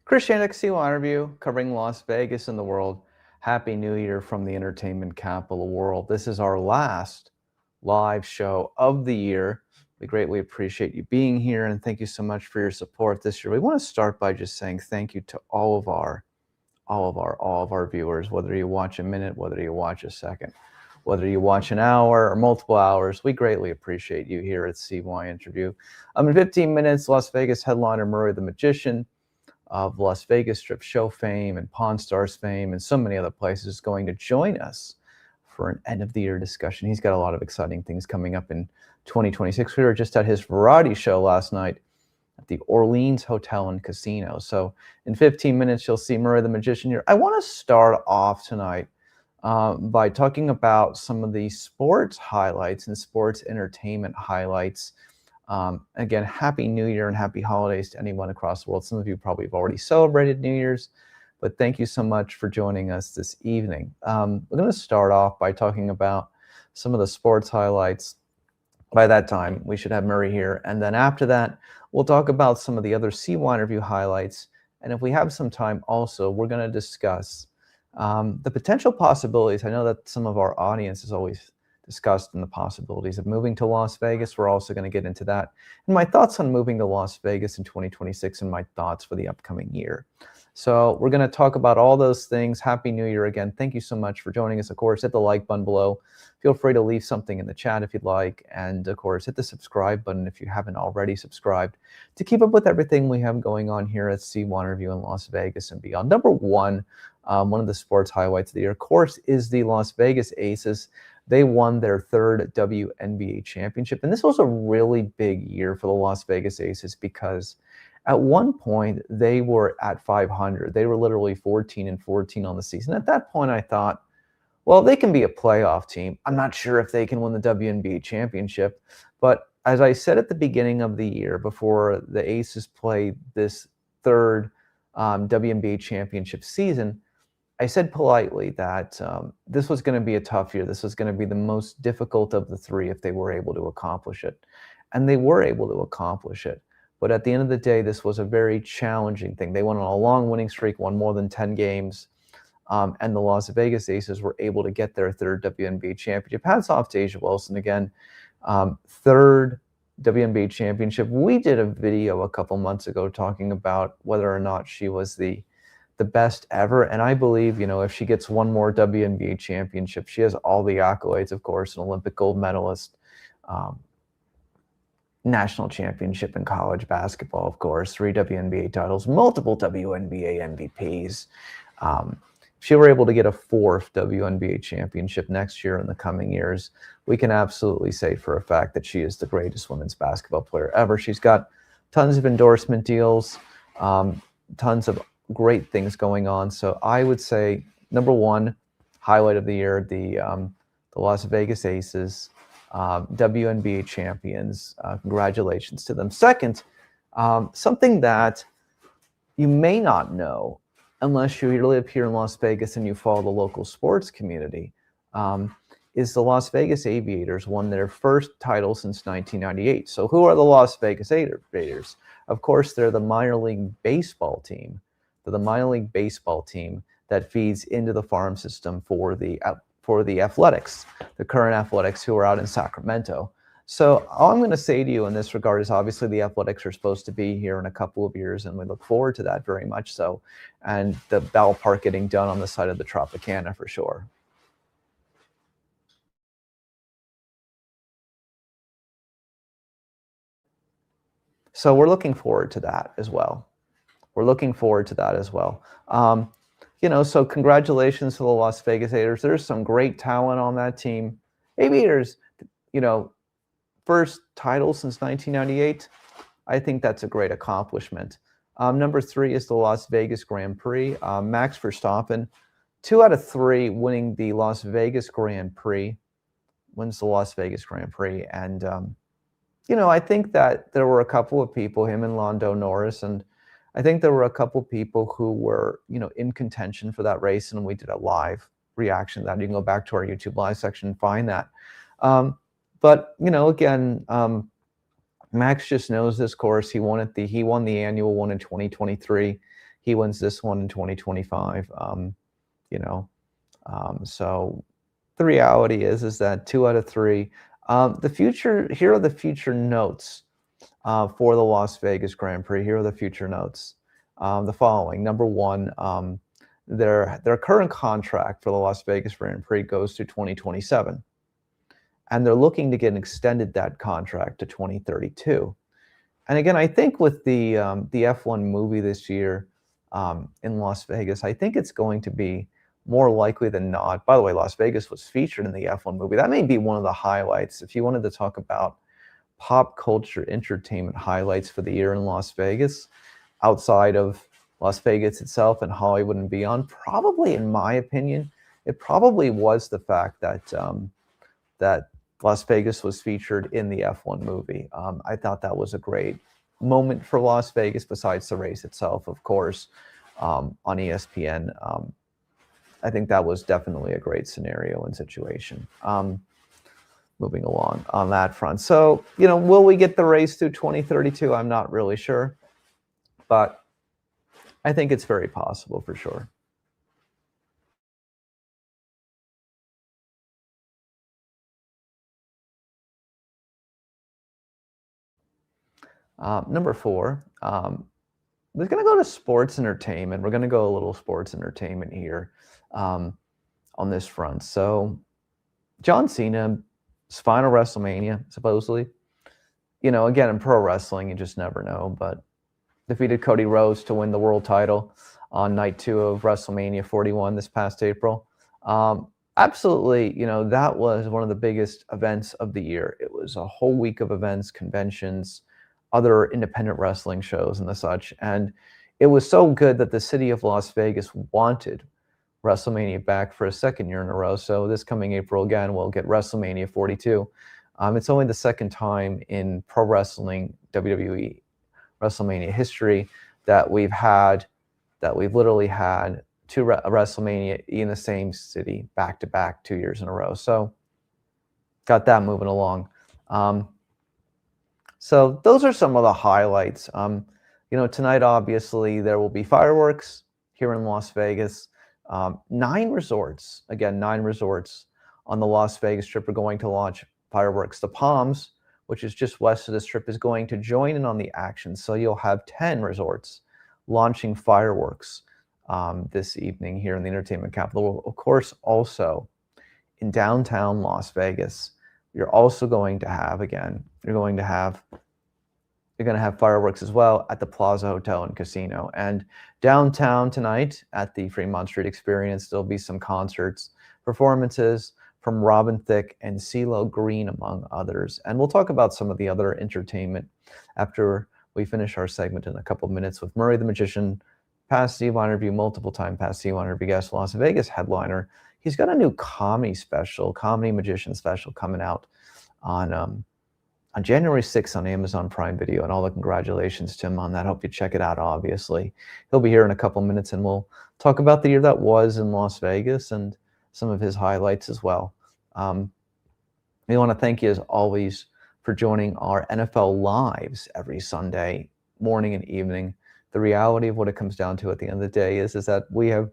Christianic CYInterview covering Las Vegas and the world. Happy New Year from the entertainment capital of the world. This is our last live show of the year. We greatly appreciate you being here and thank you so much for your support this year. We want to start by just saying thank you to all of our viewers, whether you watch a minute, whether you watch a second, whether you watch an hour or multiple hours. We greatly appreciate you here at CYInterview. In 15 minutes, Las Vegas headliner Murray the Magician of Las Vegas Strip Show fame and Pawn Stars fame and so many other places is going to join us for an end of the year discussion. He's got a lot of exciting things coming up in 2026. We were just at his variety show last night at the Orleans Hotel and Casino. So in 15 minutes, you'll see Murray the Magician here. I want to start off tonight by talking about some of the sports highlights and sports entertainment highlights. Again, Happy New Year and happy holidays to anyone across the world. Some of you probably have already celebrated New Year's, but thank you so much for joining us this evening. We're going to start off by talking about some of the sports highlights. By that time, we should have Murray here. And then after that, we'll talk about some of the other CYInterview highlights. And if we have some time also, we're going to discuss the potential possibilities. I know that some of our audience is always discussed in the possibilities of moving to Las Vegas. We're also going to get into that and my thoughts on moving to Las Vegas in 2026 and my thoughts for the upcoming year. So we're going to talk about all those things. Happy New Year again. Thank you so much for joining us. Of course, hit the like button below. Feel free to leave something in the chat if you'd like. And of course, hit the subscribe button if you haven't already subscribed to keep up with everything we have going on here at CYInterview in Las Vegas and beyond. Number one of the sports highlights of the year, of course, is the Las Vegas Aces. They won their third WNBA championship. And this was a really big year for the Las Vegas Aces because at one point they were at 500. They were literally 14-14 on the season. At that point, I thought, well, they can be a playoff team. I'm not sure if they can win the WNBA championship. But as I said at the beginning of the year, before the Aces played this third WNBA championship season, I said politely that this was going to be a tough year. This was going to be the most difficult of the three if they were able to accomplish it. And they were able to accomplish it. But at the end of the day, this was a very challenging thing. They went on a long winning streak, won more than 10 games. And the Las Vegas Aces were able to get their third WNBA championship. Hats off to A'ja Wilson again. Third WNBA championship. We did a video a couple months ago talking about whether or not she was the best ever. And I believe, if she gets one more WNBA championship, she has all the accolades, of course, an Olympic gold medalist, national championship in college basketball, of course, 3 WNBA titles, multiple WNBA MVPs. If she were able to get a 4th WNBA championship next year in the coming years, we can absolutely say for a fact that she is the greatest women's basketball player ever. She's got tons of endorsement deals, tons of great things going on. So I would say number one highlight of the year, the Las Vegas Aces, WNBA champions. Congratulations to them. Second, something that you may not know unless you live here in Las Vegas and you follow the local sports community, is the Las Vegas Aviators won their first title since 1998. So who are the Las Vegas Aviators? Of course, they're the minor league baseball team. They're the minor league baseball team that feeds into the farm system for the Athletics, the current Athletics who are out in Sacramento. So all I'm going to say to you in this regard is obviously the Athletics are supposed to be here in a couple of years, and we look forward to that very much so. And the ballpark getting done on the side of the Tropicana for sure. So we're looking forward to that as well. So congratulations to the Las Vegas Aviators. There's some great talent on that team. Aviators, first title since 1998. I think that's a great accomplishment. Number 3 is the Las Vegas Grand Prix. Max Verstappen, 2 out of 3 winning the Las Vegas Grand Prix, wins the Las Vegas Grand Prix. And, I think that there were a couple of people, him and Lando Norris, and I think there were a couple people who were, in contention for that race, and we did a live reaction to that. You can go back to our YouTube live section and find that. But, again, Max just knows this course. He won the annual one in 2023. he wins this one in 2025. You know, so the reality is that 2 out of 3. The future. Here are the future notes for the Las Vegas Grand Prix. Here are the future notes. The following. Number one, their current contract for the Las Vegas Grand Prix goes to 2027, and they're looking to get extended that contract to 2032. And again, I think with the F1 movie this year in Las Vegas, I think it's going to be more likely than not. By the way, Las Vegas was featured in the F1 movie. That may be one of the highlights. If you wanted to talk about pop culture entertainment highlights for the year in Las Vegas, outside of Las Vegas itself and Hollywood and beyond, probably, in my opinion, it probably was the fact that that Las Vegas was featured in the F1 movie. I thought that was a great moment for Las Vegas, besides the race itself, of course, on ESPN. I think that was definitely a great scenario and situation. Moving along on that front. So, will we get the race through 2032? I'm not really sure, but I think it's very possible for sure. Number 4, we're going to go to sports entertainment. We're going to go a little sports entertainment here on this front. So, John Cena's final WrestleMania, supposedly. Again, in pro wrestling, you just never know, but defeated Cody Rhodes to win the world title on night 2 of WrestleMania 41 this past April. Absolutely, that was one of the biggest events of the year. It was a whole week of events, conventions, other independent wrestling shows and the such. And it was so good that the city of Las Vegas wanted WrestleMania back for a second year in a row. So this coming April, again, we'll get WrestleMania 42. It's only the second time in pro wrestling, WWE WrestleMania history, that we've literally had 2 WrestleMania in the same city back to back 2 years in a row. So got that moving along. So those are some of the highlights. Tonight, obviously, there will be fireworks here in Las Vegas. 9 resorts on the Las Vegas Strip are going to launch fireworks. The Palms, which is just west of the Strip, is going to join in on the action. So you'll have 10 resorts launching fireworks this evening here in the entertainment capital. Of course, also in downtown Las Vegas, you're also going to have, you're going to have fireworks as well at the Plaza Hotel and Casino. And downtown tonight at the Fremont Street Experience, there'll be some concerts, performances from Robin Thicke and CeeLo Green, among others. And we'll talk about some of the other entertainment after we finish our segment in a couple of minutes with Murray the Magician, past CYInterview, multiple-time past CYInterview guest, Las Vegas headliner. He's got a new comedy magician special coming out on January 6th on Amazon Prime Video, and all the congratulations to him on that. Hope you check it out, obviously. He'll be here in a couple minutes, and we'll talk about the year that was in Las Vegas and some of his highlights as well. We want to thank you, as always, for joining our NFL Lives every Sunday morning and evening. The reality of what it comes down to at the end of the day is that we have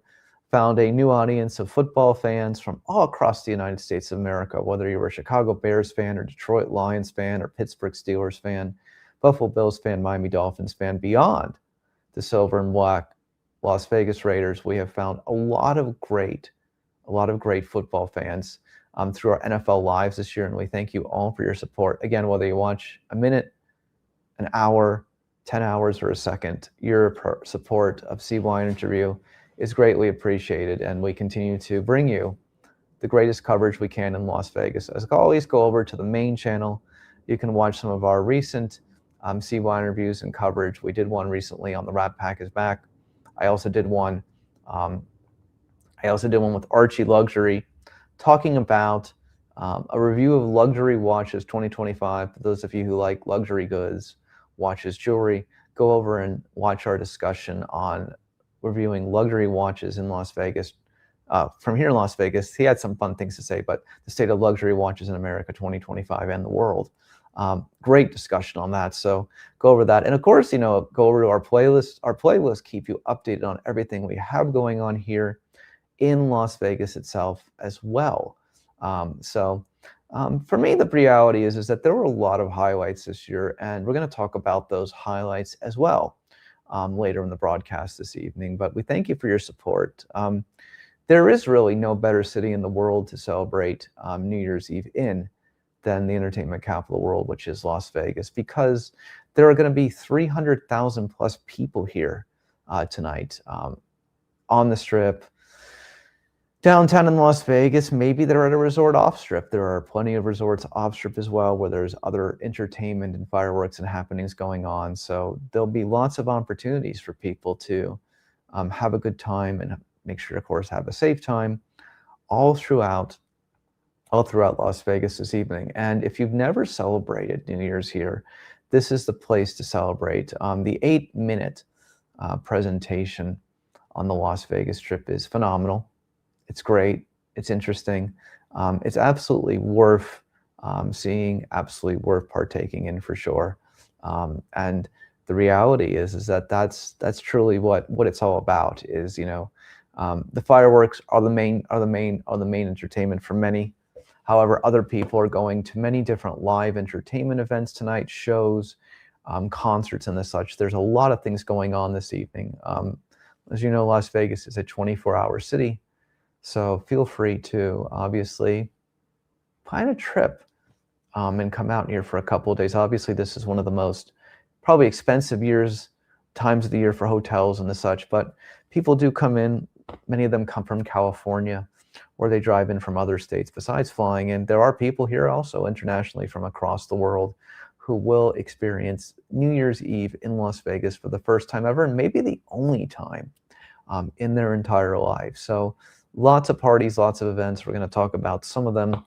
found a new audience of football fans from all across the United States of America, whether you're a Chicago Bears fan or Detroit Lions fan or Pittsburgh Steelers fan, Buffalo Bills fan, Miami Dolphins fan, beyond the silver and black Las Vegas Raiders. We have found a lot of great football fans through our NFL Lives this year, and we thank you all for your support. Again, whether you watch a minute, an hour, 10 hours, or a second, your support of CYInterview is greatly appreciated, and we continue to bring you the greatest coverage we can in Las Vegas. As always, go over to the main channel. You can watch some of our recent CYInterviews and coverage. We did one recently on the Rat Pack is Back. I also did one with Archie Luxury, talking about a review of luxury watches 2025. For those of you who like luxury goods, watches, jewelry, go over and watch our discussion on reviewing luxury watches in Las Vegas. From here in Las Vegas, he had some fun things to say, but the state of luxury watches in America 2025 and the world. Great discussion on that. So go over that. And of course, go over to our playlist. Our playlist keep you updated on everything we have going on here in Las Vegas itself as well. For me, the reality is that there were a lot of highlights this year, and we're going to talk about those highlights as well later in the broadcast this evening. But we thank you for your support. There is really no better city in the world to celebrate New Year's Eve in than the entertainment capital of the world, which is Las Vegas, because there are going to be 300,000 plus people here tonight on the Strip, downtown in Las Vegas. Maybe they're at a resort off Strip. There are plenty of resorts off Strip as well, where there's other entertainment and fireworks and happenings going on. So there'll be lots of opportunities for people to have a good time and make sure, of course, have a safe time all throughout Las Vegas this evening. And if you've never celebrated New Year's here, this is the place to celebrate. The 8-minute presentation on the Las Vegas Strip is phenomenal. It's great. It's interesting. It's absolutely worth seeing, absolutely worth partaking in for sure. And the reality is that that's truly what it's all about. Is the fireworks are the main entertainment for many. However, other people are going to many different live entertainment events tonight, shows, concerts, and the such. There's a lot of things going on this evening. As you know, Las Vegas is a 24-hour city, so feel free to obviously plan a trip and come out here for a couple of days. Obviously, this is one of the most probably expensive times of the year for hotels and the such, but people do come in. Many of them come from California, or they drive in from other states besides flying in. There are people here also internationally from across the world who will experience New Year's Eve in Las Vegas for the first time ever, and maybe the only time in their entire life. So lots of parties, lots of events. We're going to talk about some of them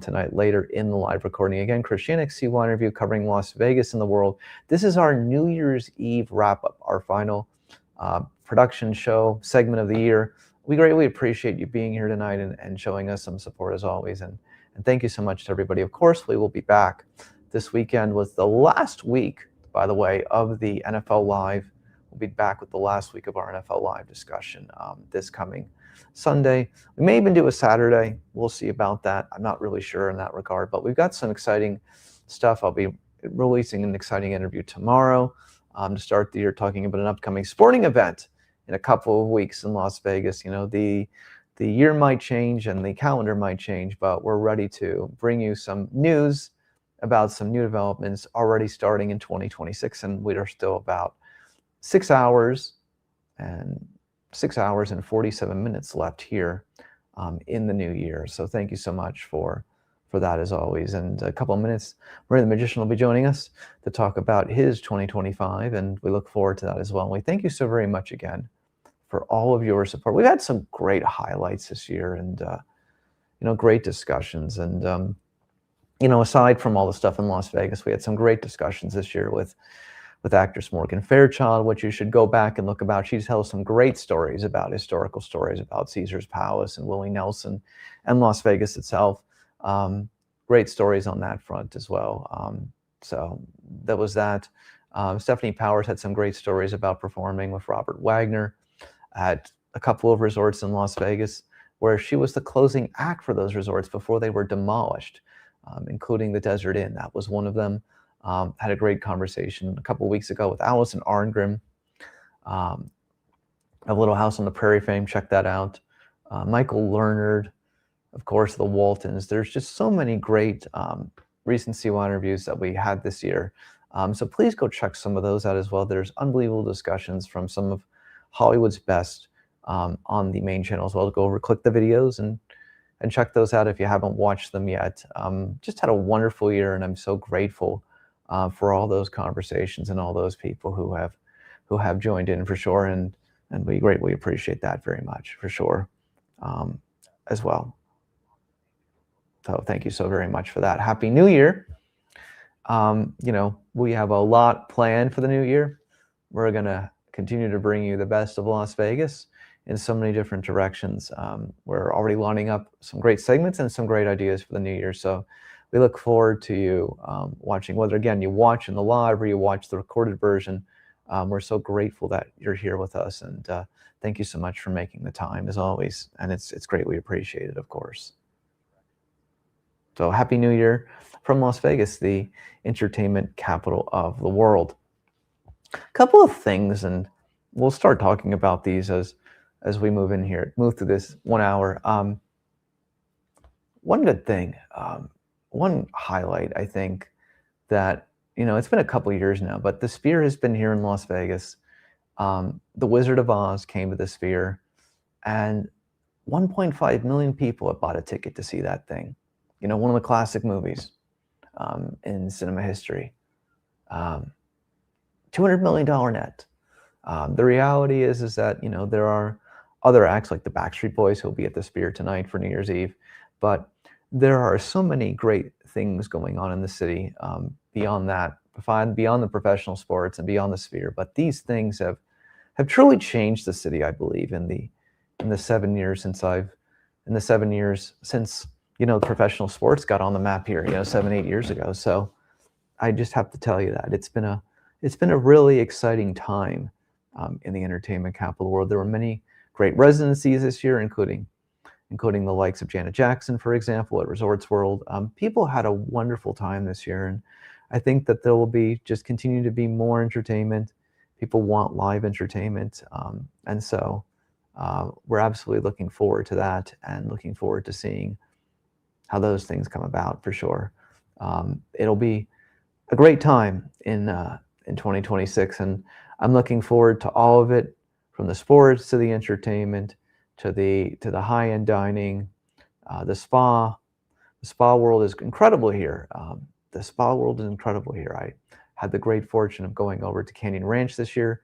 tonight later in the live recording. Again, Chris Yannick, CYInterview, covering Las Vegas and the world. This is our New Year's Eve wrap-up, our final production show segment of the year. We greatly appreciate you being here tonight and showing us some support as always. And thank you so much to everybody. Of course, we will be back. This weekend was the last week, by the way, of the NFL Live. We'll be back with the last week of our NFL Live discussion this coming Sunday. We may even do a Saturday. We'll see about that. I'm not really sure in that regard, but we've got some exciting stuff. I'll be releasing an exciting interview tomorrow to start the year, talking about an upcoming sporting event in a couple of weeks in Las Vegas. The year might change and the calendar might change, but we're ready to bring you some news about some new developments already starting in 2026, and we are still about 6 hours and 47 minutes left here in the new year. So thank you so much for that as always. And a couple of minutes, Ray the Magician will be joining us to talk about his 2025, and we look forward to that as well. And we thank you so very much again for all of your support. We've had some great highlights this year, and great discussions. And aside from all the stuff in Las Vegas, we had some great discussions this year with actress Morgan Fairchild, which you should go back and look about. She tells some great stories about historical stories about Caesar's Palace and Willie Nelson and Las Vegas itself. Great stories on that front as well. So that was that. Stephanie Powers had some great stories about performing with Robert Wagner at a couple of resorts in Las Vegas, where she was the closing act for those resorts before they were demolished, including the Desert Inn. That was one of them. Had a great conversation a couple of weeks ago with Allison Arngrim, A Little House on the Prairie fame. Check that out. Michael Leonard, of course, the Waltons. There's just so many great recent CY interviews that we had this year. So please go check some of those out as well. There's unbelievable discussions from some of Hollywood's best on the main channel as well. Go over, click the videos, and check those out if you haven't watched them yet. Just had a wonderful year, and I'm so grateful for all those conversations and all those people who have joined in for sure, and we greatly appreciate that very much for sure as well. So thank you so very much for that. Happy New Year. We have a lot planned for the new year. We're gonna continue to bring you the best of Las Vegas in so many different directions. We're already lining up some great segments and some great ideas for the new year. So we look forward to you watching, whether again you watch in the live or you watch the recorded version. We're so grateful that you're here with us, and thank you so much for making the time as always. And it's greatly appreciated, of course. So Happy New Year from Las Vegas, the entertainment capital of the world. A couple of things, and we'll start talking about these as we move through this 1 hour. One good thing, one highlight, I think that, it's been a couple years now, but the Sphere has been here in Las Vegas. The Wizard of Oz came to the Sphere, and 1.5 million people have bought a ticket to see that thing. One of the classic movies in cinema history. $200 million net. The reality is that, there are other acts like the Backstreet Boys who'll be at the Sphere tonight for New Year's Eve, but there are so many great things going on in the city beyond that, beyond the professional sports and beyond the Sphere. But these things have truly changed the city, I believe, in the 7 years since professional sports got on the map here, 7, 8 years ago. So I just have to tell you that it's been a really exciting time in the entertainment capital world. There were many great residencies this year, including the likes of Janet Jackson, for example, at Resorts World. People had a wonderful time this year, and I think that there will continue to be more entertainment. People want live entertainment, and so we're absolutely looking forward to that, and looking forward to seeing how those things come about for sure. It'll be a great time in 2026, and I'm looking forward to all of it, from the sports to the entertainment to the high-end dining, the spa. The spa world is incredible here. The spa world is incredible here. I had the great fortune of going over to Canyon Ranch this year.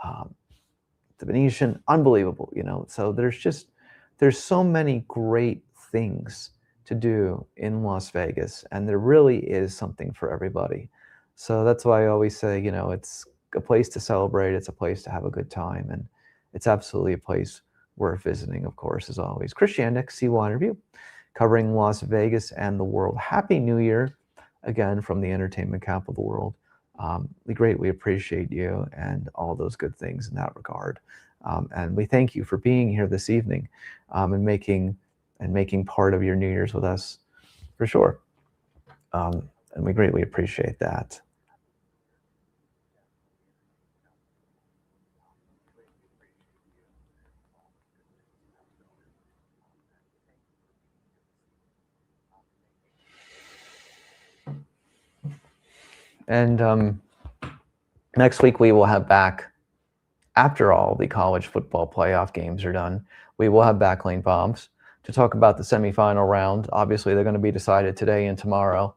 The Venetian, unbelievable, So there's so many great things to do in Las Vegas, and there really is something for everybody. So that's why I always say, it's a place to celebrate, it's a place to have a good time, and it's absolutely a place worth visiting, of course, as always. Chris Yannick, CYInterview, covering Las Vegas and the world. Happy New Year, again, from the entertainment capital of the world. We greatly appreciate you and all those good things in that regard. And we thank you for being here this evening and making part of your New Year's with us, for sure. And we greatly appreciate that. And next week we will have back, after all the college football playoff games are done, we will have back Lane Bombs to talk about the semifinal round. Obviously, they're going to be decided today and tomorrow.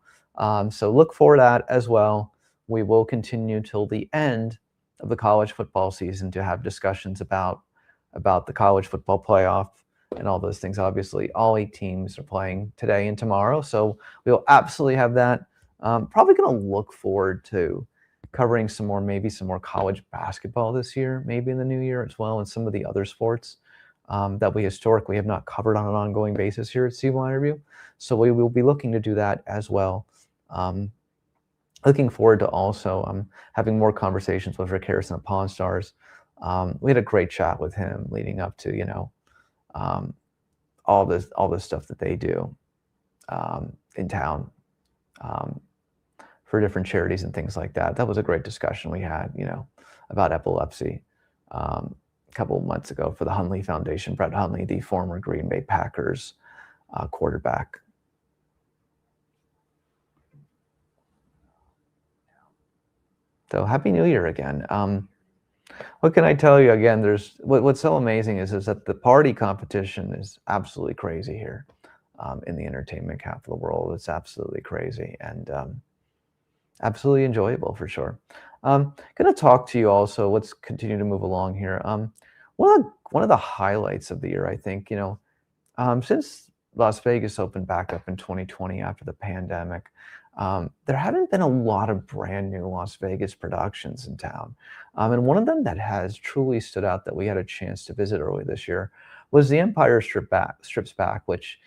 So look for that as well. We will continue till the end of the college football season to have discussions about the college football playoff and all those things. Obviously, all 8 teams are playing today and tomorrow, so we'll absolutely have that. Probably going to look forward to covering maybe some more college basketball this year, maybe in the new year as well, and some of the other sports that we historically have not covered on an ongoing basis here at CYInterview. So we will be looking to do that as well. Looking forward to also having more conversations with Rick Harrison of Pawn Stars. We had a great chat with him leading up to all this stuff that they do in town for different charities and things like that. That was a great discussion we had, about epilepsy a couple of months ago for the Hundley Foundation. Brett Hundley, the former Green Bay Packers quarterback. So Happy New Year again. What can I tell you? Again, what's so amazing is that the party competition is absolutely crazy here in the entertainment capital world. It's absolutely crazy and absolutely enjoyable for sure. Going to talk to you also. Let's continue to move along here. One of the highlights of the year, I think, since Las Vegas opened back up in 2020 after the pandemic, there haven't been a lot of brand new Las Vegas productions in town. And one of them that has truly stood out that we had a chance to visit early this year was The Empire Strips Back, which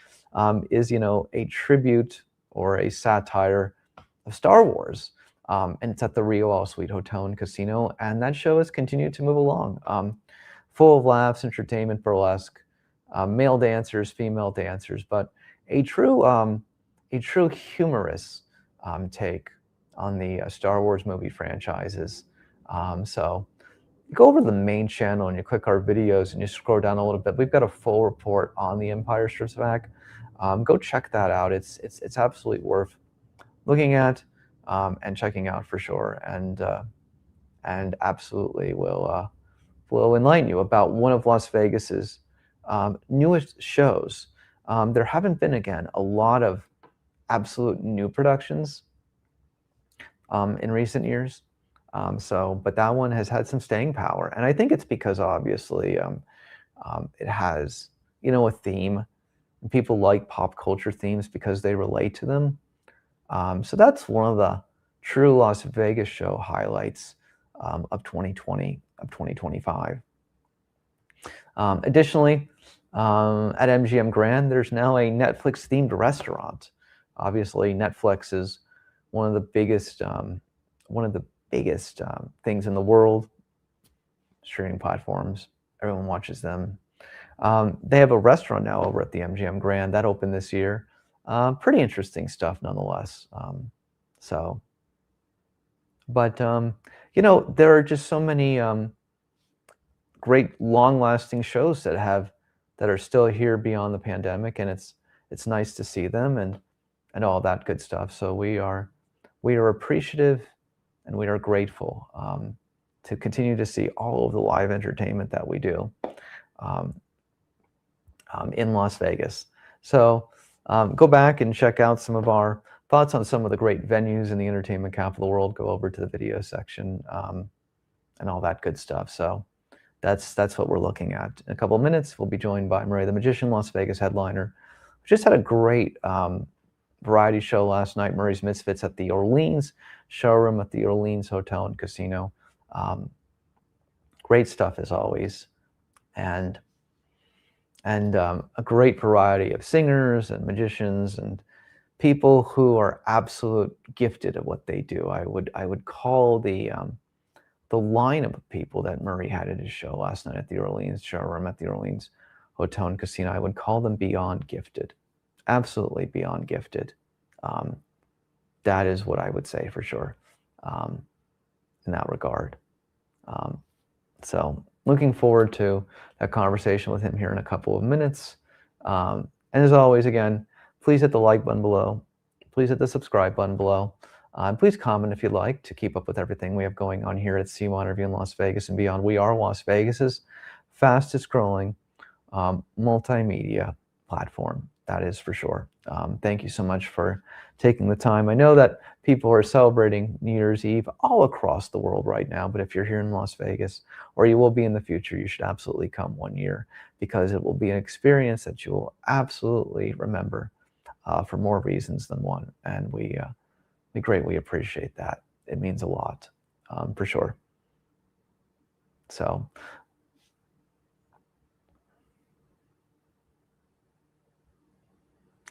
is, a tribute or a satire of Star Wars. And it's at the Rio All Suite Hotel and Casino, and that show has continued to move along. Full of laughs, entertainment, burlesque, male dancers, female dancers, but a true humorous take on the Star Wars movie franchises. So go over to the main channel and you click our videos and you scroll down a little bit. We've got a full report on The Empire Strikes Back. Go check that out. It's absolutely worth looking at and checking out for sure, and absolutely will enlighten you about one of Las Vegas's newest shows. There haven't been, again, a lot of absolute new productions in recent years. But that one has had some staying power, and I think it's because obviously it has, a theme. People like pop culture themes because they relate to them. So that's one of the true Las Vegas show highlights of 2020, of 2025. Additionally, at MGM Grand, there's now a Netflix-themed restaurant. Obviously, Netflix is one of the biggest things in the world. Streaming platforms, everyone watches them. They have a restaurant now over at the MGM Grand that opened this year. Pretty interesting stuff, nonetheless. There are just so many great, long-lasting shows that are still here beyond the pandemic, and it's nice to see them and all that good stuff. So we are appreciative and we are grateful to continue to see all of the live entertainment that we do in Las Vegas. So go back and check out some of our thoughts on some of the great venues in the entertainment capital of the world. Go over to the video section and all that good stuff. So that's what we're looking at. In a couple of minutes, we'll be joined by Murray the Magician, Las Vegas headliner. We just had a great variety show last night, Murray's Misfits, at the Orleans showroom at the Orleans Hotel and Casino. Great stuff as always, and a great variety of singers and magicians and people who are absolute gifted at what they do. I would call the lineup of people that Murray had at his show last night at the Orleans showroom at the Orleans Hotel and Casino, I would call them beyond gifted. Absolutely beyond gifted. That is what I would say for sure in that regard. So looking forward to a conversation with him here in a couple of minutes. And as always, again, please hit the like button below. Please hit the subscribe button below. Please comment if you'd like to keep up with everything we have going on here at CYInterview in Las Vegas and beyond. We are Las Vegas's fastest growing multimedia platform. That is for sure. Thank you so much for taking the time. I know that people are celebrating New Year's Eve all across the world right now, but if you're here in Las Vegas, or you will be in the future, you should absolutely come one year, because it will be an experience that you will absolutely remember for more reasons than one. And we greatly appreciate that. It means a lot, for sure. So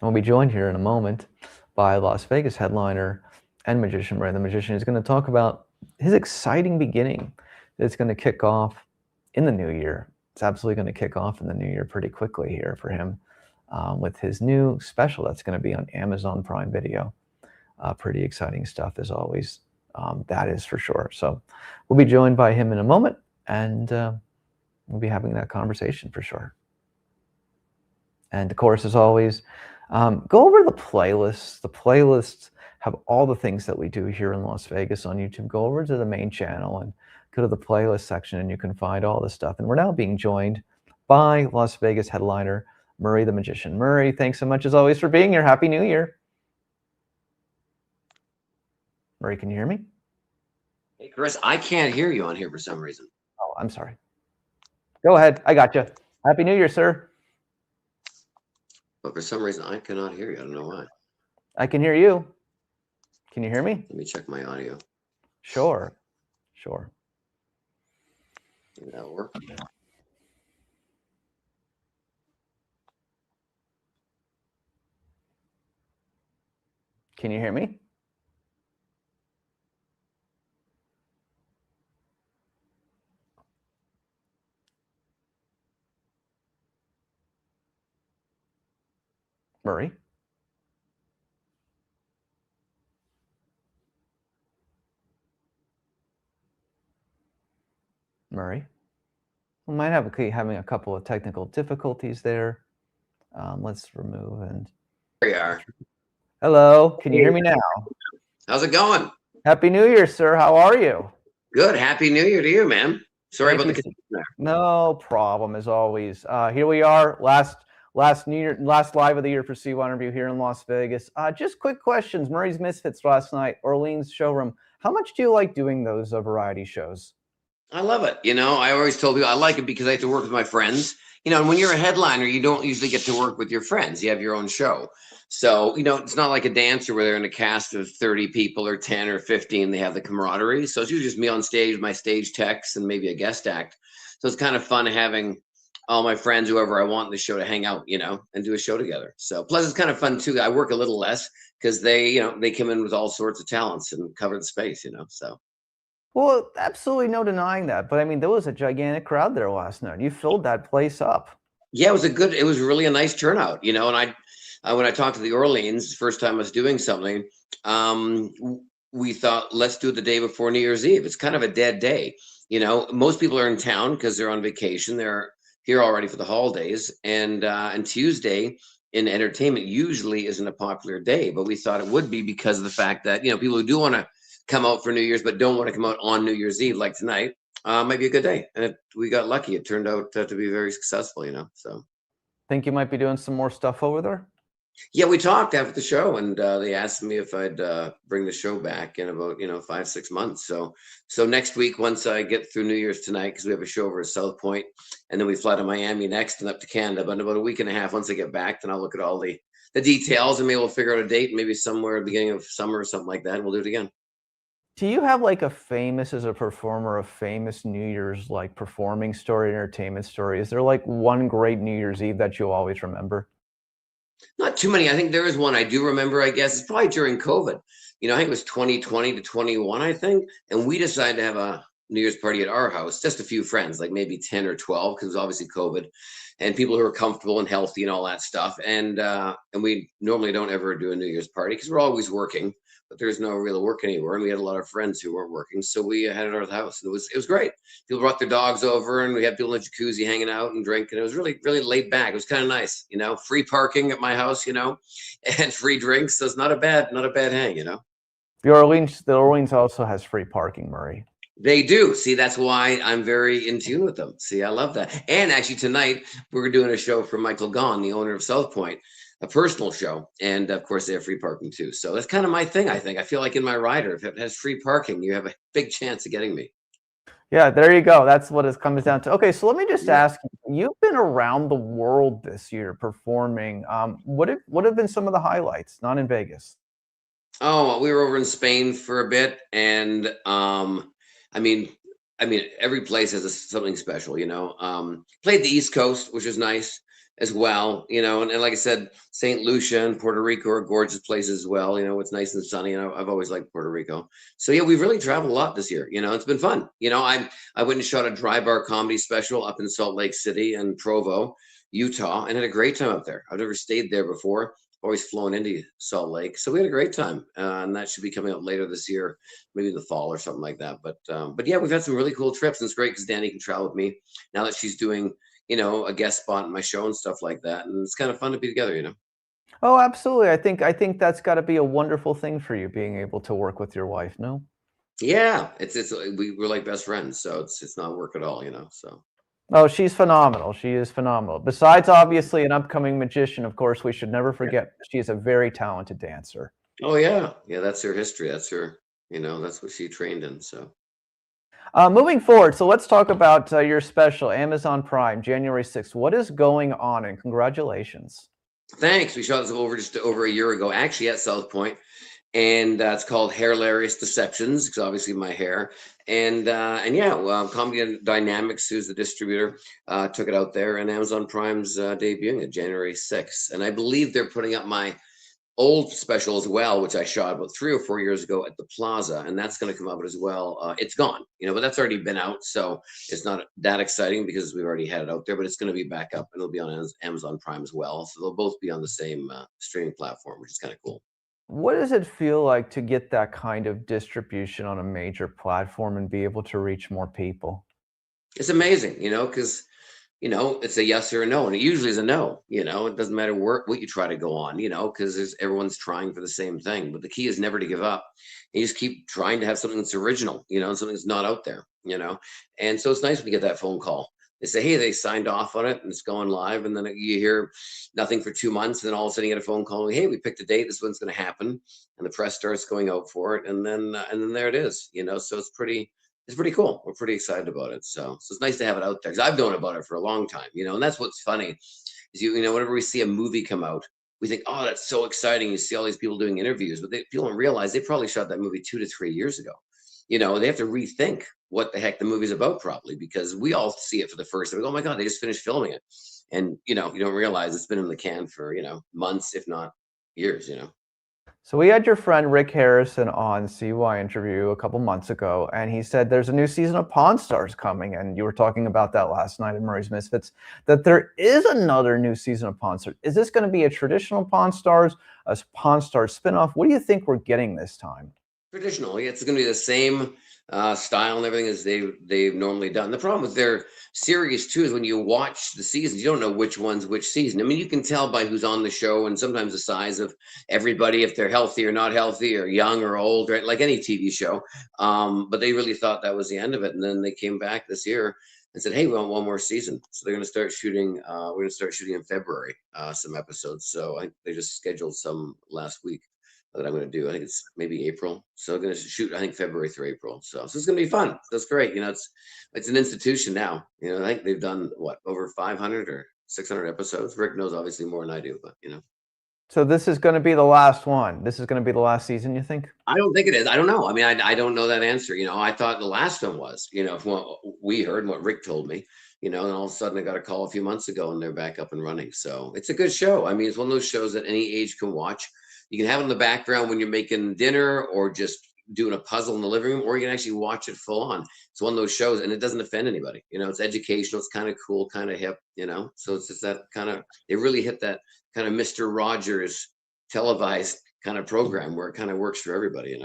we'll be joined here in a moment by Las Vegas headliner and magician Murray the Magician. Is going to talk about his exciting beginning that's going to kick off in the new year. It's absolutely going to kick off in the new year pretty quickly here for him with his new special that's going to be on Amazon Prime Video. Pretty exciting stuff as always. That is for sure. So we'll be joined by him in a moment, and we'll be having that conversation for sure. And of course, as always, go over the playlists. The playlists have all the things that we do here in Las Vegas on YouTube. Go over to the main channel and go to the playlist section, and you can find all this stuff. And we're now being joined by Las Vegas headliner Murray the Magician. Murray, thanks so much as always for being here. Happy New Year. Murray, can you hear me? Hey, Chris, I can't hear you on here for some reason. Oh, I'm sorry. Go ahead. I got you. Happy New Year, sir. But for some reason, I cannot hear you. I don't know why. I can hear you. Can you hear me? Let me check my audio. Sure. Sure. Maybe that'll work. Can you hear me? Murray? Murray? We might have having a couple of technical difficulties there. Let's remove and. There you are. Hello, can you hear me now? How's it going? Happy New Year, sir. How are you? Good. Happy New Year to you, man. Sorry Thank about you. the confusion there. No problem, as always. Here we are, last New Year, last live of the year for CYInterview here in Las Vegas. Just quick questions. Murray's Misfits last night, Orleans showroom. How much do you like doing those variety shows? I love it. You know, I always told people I like it because I have to work with my friends. You know, and when you're a headliner, you don't usually get to work with your friends. You have your own show. So, you know, it's not like a dancer where they're in a cast of 30 people or 10 or 15. They have the camaraderie. So it's usually just me on stage, my stage techs, and maybe a guest act. So it's kind of fun having all my friends, whoever I want in the show, to hang out, you know, and do a show together. So plus it's kind of fun too. I work a little less because they, you know, they come in with all sorts of talents and cover the space, you know, so. Well, absolutely no denying that. But I mean, there was a gigantic crowd there last night. You filled that place up. Yeah, it was really a nice turnout, you know. And when I talked to the Orleans, first time I was doing something, we thought, let's do it the day before New Year's Eve. It's kind of a dead day. You know, most people are in town because they're on vacation. They're here already for the holidays. And Tuesday in entertainment usually isn't a popular day, but we thought it would be because of the fact that, you know, people who do want to come out for New Year's, but don't want to come out on New Year's Eve, like tonight, might be a good day. And we got lucky. It turned out to be very successful, you know, so. Think you might be doing some more stuff over there? Yeah, we talked after the show, and they asked me if I'd bring the show back in about 5-6 months. So next week, once I get through New Year's tonight, because we have a show over at South Point, and then we fly to Miami next and up to Canada. But in about a week and a half, once I get back, then I'll look at all the details, and maybe we'll figure out a date, maybe somewhere at the beginning of summer or something like that, and we'll do it again. Do you have like as a performer, a famous New Year's like performing story, entertainment story? Is there like one great New Year's Eve that you'll always remember? Not too many. I think there is one I do remember, I guess. It's probably during COVID. You know, I think it was 2020 to 21, I think. And we decided to have a New Year's party at our house, just a few friends, like maybe 10 or 12, because it was obviously COVID, and people who are comfortable and healthy and all that stuff. And we normally don't ever do a New Year's party because we're always working, but there's no real work anywhere. And we had a lot of friends who weren't working. So we had it at our house. And it was great. People brought their dogs over, and we had people in the jacuzzi hanging out and drinking. It was really, really laid back. It was kind of nice, you know, free parking at my house, you know, and free drinks. So it's not a bad hang, you know. The Orleans also has free parking, Murray. They do. See, that's why I'm very in tune with them. See, I love that. And actually tonight we're doing a show for Michael Gaughan, the owner of South Point, a personal show. And of course they have free parking too. So that's kind of my thing, I think. I feel like in my rider, if it has free parking, you have a big chance of getting me. Yeah, there you go. That's what it comes down to. Okay, so let me just ask you, you've been around the world this year performing. What have been some of the highlights, not in Vegas? Oh, we were over in Spain for a bit, and I mean, every place has something special, you know. Played the East Coast, which is nice as well, you know, and like I said, St. Lucia and Puerto Rico are gorgeous places as well. You know, it's nice and sunny, and I've always liked Puerto Rico. So yeah, we've really traveled a lot this year. You know, it's been fun. You know, I went and shot a dry bar comedy special up in Salt Lake City and Provo, Utah, and had a great time up there. I've never stayed there before. Always flown into Salt Lake, so we had a great time, and that should be coming out later this year, maybe in the fall or something like that. But yeah, we've had some really cool trips, and it's great because Danny can travel with me now that she's doing, you know, a guest spot in my show and stuff like that, and it's kind of fun to be together, you know. Oh, absolutely. I think that's got to be a wonderful thing for you, being able to work with your wife. No? Yeah, we're like best friends, so it's not work at all, you know. So Oh, she's phenomenal. She is phenomenal. Besides, obviously, an upcoming magician, of course, we should never forget she is a very talented dancer. oh yeah, yeah, that's her history. That's her, you know, that's what she trained in. So. Moving forward, so let's talk about your special, Amazon Prime, January 6th. What is going on? And congratulations. Thanks. We shot this just over a year ago, actually at South Point, and it's called Hairlarious Deceptions, because obviously my hair, and yeah, well, Comedy Dynamics, who's the distributor, took it out there, and Amazon Prime's debuting it January 6th, and I believe they're putting up my old special as well, which I shot about 3 or 4 years ago at the Plaza, and that's going to come out as well. It's gone, but that's already been out, so it's not that exciting because we've already had it out there. But it's going to be back up, and it'll be on Amazon Prime as well. So they'll both be on the same streaming platform, which is kind of cool. What does it feel like to get that kind of distribution on a major platform and be able to reach more people? It's amazing, because it's a yes or a no, and it usually is a no. It doesn't matter what you try to go on, because there's everyone's trying for the same thing. But the key is never to give up. You just keep trying to have something that's original, and something that's not out there. And so it's nice when you get that phone call. They say, hey, they signed off on it and it's going live, and then you hear nothing for 2 months, and then all of a sudden you get a phone call, hey, we picked a date. This one's going to happen, and the press starts going out for it, and then there it is. So it's pretty cool. We're pretty excited about it. So it's nice to have it out there because I've known about it for a long time, and that's what's funny is whenever we see a movie come out, we think, oh, that's so exciting. You see all these people doing interviews, but people don't realize they probably shot that movie 2 to 3 years ago. They have to rethink what the heck the movie's about probably because we all see it for the first time. We go, oh my God, they just finished filming it. And, you don't realize it's been in the can for, months, if not years. So we had your friend Rick Harrison on CYInterview a couple months ago, and he said there's a new season of Pawn Stars coming, and you were talking about that last night in Murray's Misfits, that there is another new season of Pawn Stars. Is this going to be a traditional Pawn Stars, a Pawn Stars spinoff? What do you think we're getting this time? Traditional, yeah, it's going to be the same style and everything as they've normally done. The problem with their series too is when you watch the seasons, you don't know which one's which season. I mean, you can tell by who's on the show and sometimes the size of everybody, if they're healthy or not healthy, or young or old, right? Like any TV show. But they really thought that was the end of it, and then they came back this year and said, "Hey, we want one more season." So they're going to start shooting. We're going to start shooting in February some episodes. So I think they just scheduled some last week that I'm going to do. I think it's maybe April. So I'm going to shoot, I think February through April. So it's going to be fun. That's great. It's an institution now. I think they've done what, over 500 or 600 episodes. Rick knows obviously more than I do, but. So this is going to be the last one. This is going to be the last season, you think? I don't think it is. I don't know. I mean, I don't know that answer. I thought the last one was, from what we heard and what Rick told me, and all of a sudden I got a call a few months ago and they're back up and running. So it's a good show. I mean, it's one of those shows that any age can watch. You can have it in the background when you're making dinner or just doing a puzzle in the living room, or you can actually watch it full on. It's one of those shows and it doesn't offend anybody. It's educational. It's kind of cool, kind of hip. So it's just that kind of, they really hit that kind of Mr. Rogers televised kind of program where it kind of works for everybody.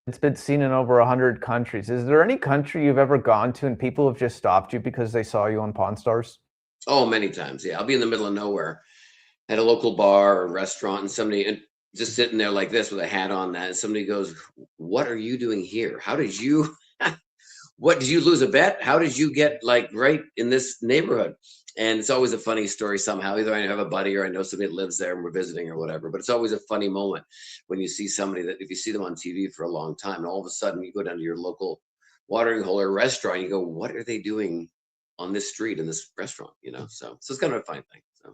It's been seen in over 100 countries. Is there any country you've ever gone to and people have just stopped you because they saw you on Pawn Stars? Oh, many times. Yeah. I'll be in the middle of nowhere at a local bar or restaurant and somebody and just sitting there like this with a hat on that. And somebody goes, what are you doing here? How did you, what did you lose a bet? How did you get like right in this neighborhood? And it's always a funny story somehow. Either I have a buddy or I know somebody that lives there and we're visiting or whatever. But it's always a funny moment when you see somebody that if you see them on TV for a long time and all of a sudden you go down to your local watering hole or restaurant, and you go, what are they doing on this street in this restaurant? So it's kind of a fine thing. So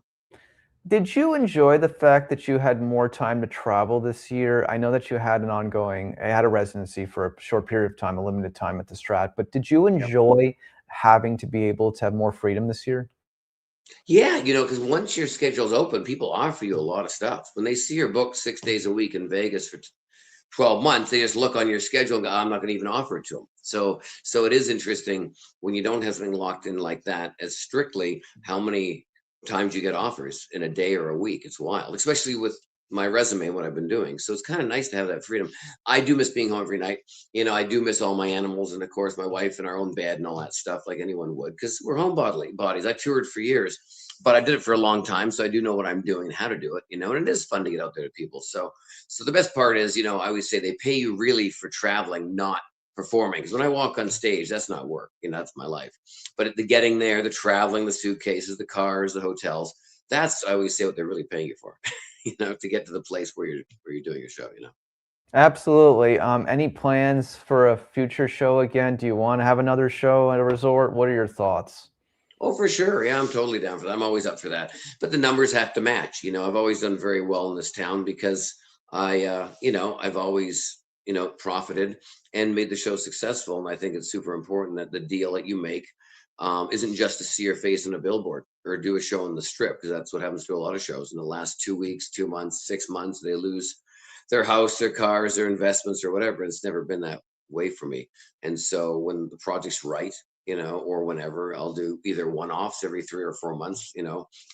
Did you enjoy the fact that you had more time to travel this year? I know that you had had a residency for a short period of time, a limited time at the Strat, but did you yeah. enjoy having to be able to have more freedom this year? Yeah, because once your schedule's open, people offer you a lot of stuff. When they see you're booked 6 days a week in Vegas for 12 months, they just look on your schedule and go, I'm not going to even offer it to them. So it is interesting when you don't have something locked in like that as strictly how many times you get offers in a day or a week. It's wild, especially with my resume, what I've been doing. So it's kind of nice to have that freedom. I do miss being home every night. I do miss all my animals and of course my wife and our own bed and all that stuff like anyone would, because we're bodies. I toured for years, but I did it for a long time. So I do know what I'm doing and how to do it, and it is fun to get out there to people. So the best part is, I always say they pay you really for traveling, not performing. Because when I walk on stage, that's not work. That's my life. But the getting there, the traveling, the suitcases, the cars, the hotels, that's I always say what they're really paying you for. To get to the place where you're doing your show. Absolutely. Any plans for a future show again? Do you want to have another show at a resort? What are your thoughts? Oh, for sure. Yeah, I'm totally down for that. I'm always up for that. But the numbers have to match. I've always done very well in this town because I've always, profited and made the show successful. And I think it's super important that the deal that you make isn't just to see your face on a billboard, or do a show on the Strip, because that's what happens to a lot of shows. In the last 2 weeks, 2 months, 6 months, they lose their house, their cars, their investments, or whatever. It's never been that way for me. And so when the project's right, or whenever, I'll do either one-offs every 3 or 4 months,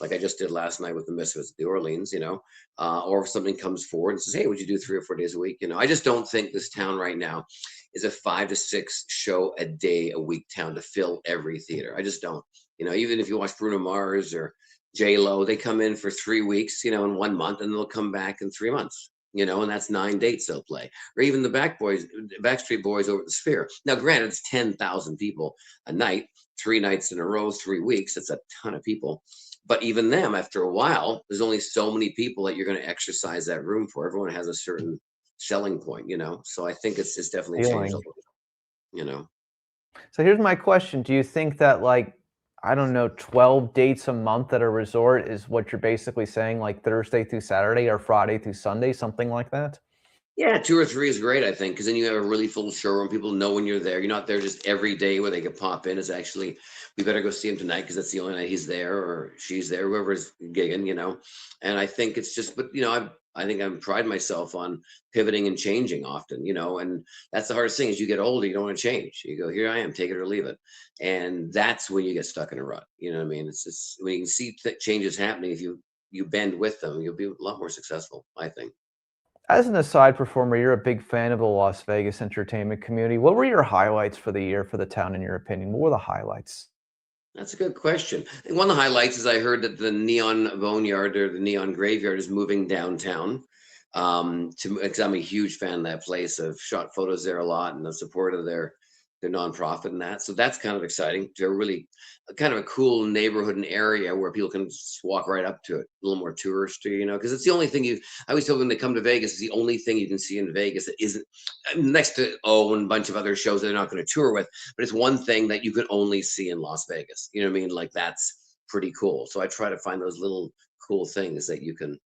like I just did last night with the Misfits of New Orleans, or if something comes forward and says, hey, would you do 3 or 4 days a week? I just don't think this town right now is a 5 to 6 show a day a week town to fill every theater. I just don't. Even if you watch Bruno Mars or J Lo, they come in for 3 weeks, in 1 month, and they'll come back in 3 months. And that's 9 dates they'll play. Or even the Backstreet Boys over at the Sphere. Now, granted, it's 10,000 people a night, 3 nights in a row, 3 weeks. That's a ton of people. But even them, after a while, there's only so many people that you're going to exercise that room for. Everyone has a certain selling point, So I think it's definitely changed a little. So here's my question. Do you think that, like, I don't know, 12 dates a month at a resort is what you're basically saying, like Thursday through Saturday or Friday through Sunday, something like that? Yeah, 2 or 3 is great, I think, because then you have a really full showroom. People know when you're there. You're not there just every day where they could pop in. It's actually, we better go see him tonight because that's the only night he's there or she's there, whoever's gigging. And I think it's just, but I think I'm pride myself on pivoting and changing often, and that's the hardest thing. As you get older, you don't want to change. You go, here I am, take it or leave it. And that's when you get stuck in a rut. You know what I mean? It's just when you can see changes happening, if you bend with them, you'll be a lot more successful, I think. As an aside performer, you're a big fan of the Las Vegas entertainment community. What were your highlights for the year for the town, in your opinion? What were the highlights? That's a good question. I think one of the highlights is I heard that the Neon Boneyard or the Neon Graveyard is moving downtown. Because I'm a huge fan of that place. I've shot photos there a lot and the support of their nonprofit and that. So that's kind of exciting. To really kind of a cool neighborhood and area where people can just walk right up to it. A little more touristy, because it's the only thing I always tell them when they come to Vegas, it's the only thing you can see in Vegas that isn't next to and a bunch of other shows that they're not going to tour with, but it's one thing that you can only see in Las Vegas. You know what I mean? Like, that's pretty cool. So I try to find those little cool things that you can,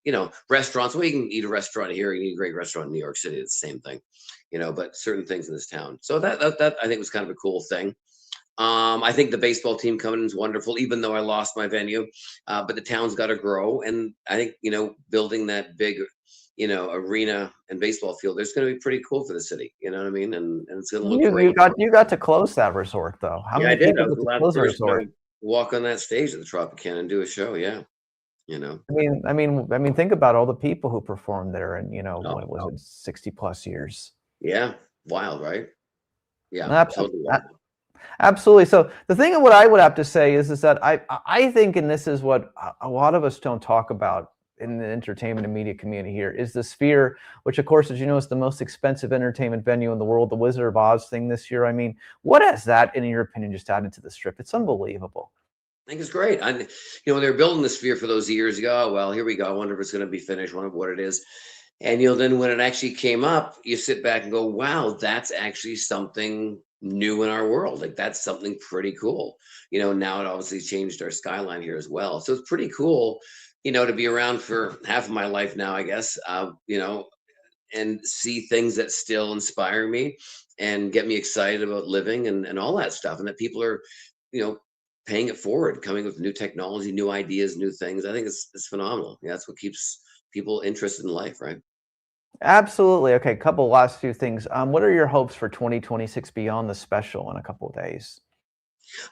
restaurants. Well, you can eat a restaurant here, you can eat a great restaurant in New York City. It's the same thing, but certain things in this town. So that I think was kind of a cool thing. I think the baseball team coming in is wonderful, even though I lost my venue. But the town's got to grow, and I think building that big, arena and baseball field, there's going to be pretty cool for the city. You know what I mean? And it's going to look great. You got to close that resort, though. How Yeah, many I did. people I was get the to last close a person resort? to walk on that stage at the Tropicana and do a show. Yeah. I mean, think about all the people who performed there, and what was Oh, it, 60 plus years? yeah. Wild, right? Yeah, totally Absolutely, wild. absolutely. So the thing of what I would have to say is that I think, and this is what a lot of us don't talk about in the entertainment and media community here, is the Sphere, which, of course, as you know, is the most expensive entertainment venue in the world. The Wizard of Oz thing this year. I mean, what has that, in your opinion, just added to the Strip? It's unbelievable. I think it's great. When they were building the Sphere for those years ago, oh, well, here we go. I wonder if it's going to be finished. I wonder what it is. And then when it actually came up, you sit back and go, wow, that's actually something new in our world. Like, that's something pretty cool. Now it obviously changed our skyline here as well. So it's pretty cool, to be around for half of my life now, I guess, and see things that still inspire me and get me excited about living and all that stuff. And that people are, you know, paying it forward, coming with new technology, new ideas, new things. I think it's phenomenal. Yeah, that's what keeps people interested in life, right? Absolutely. Okay, couple last few things. What are your hopes for 2026 beyond the special in a couple of days?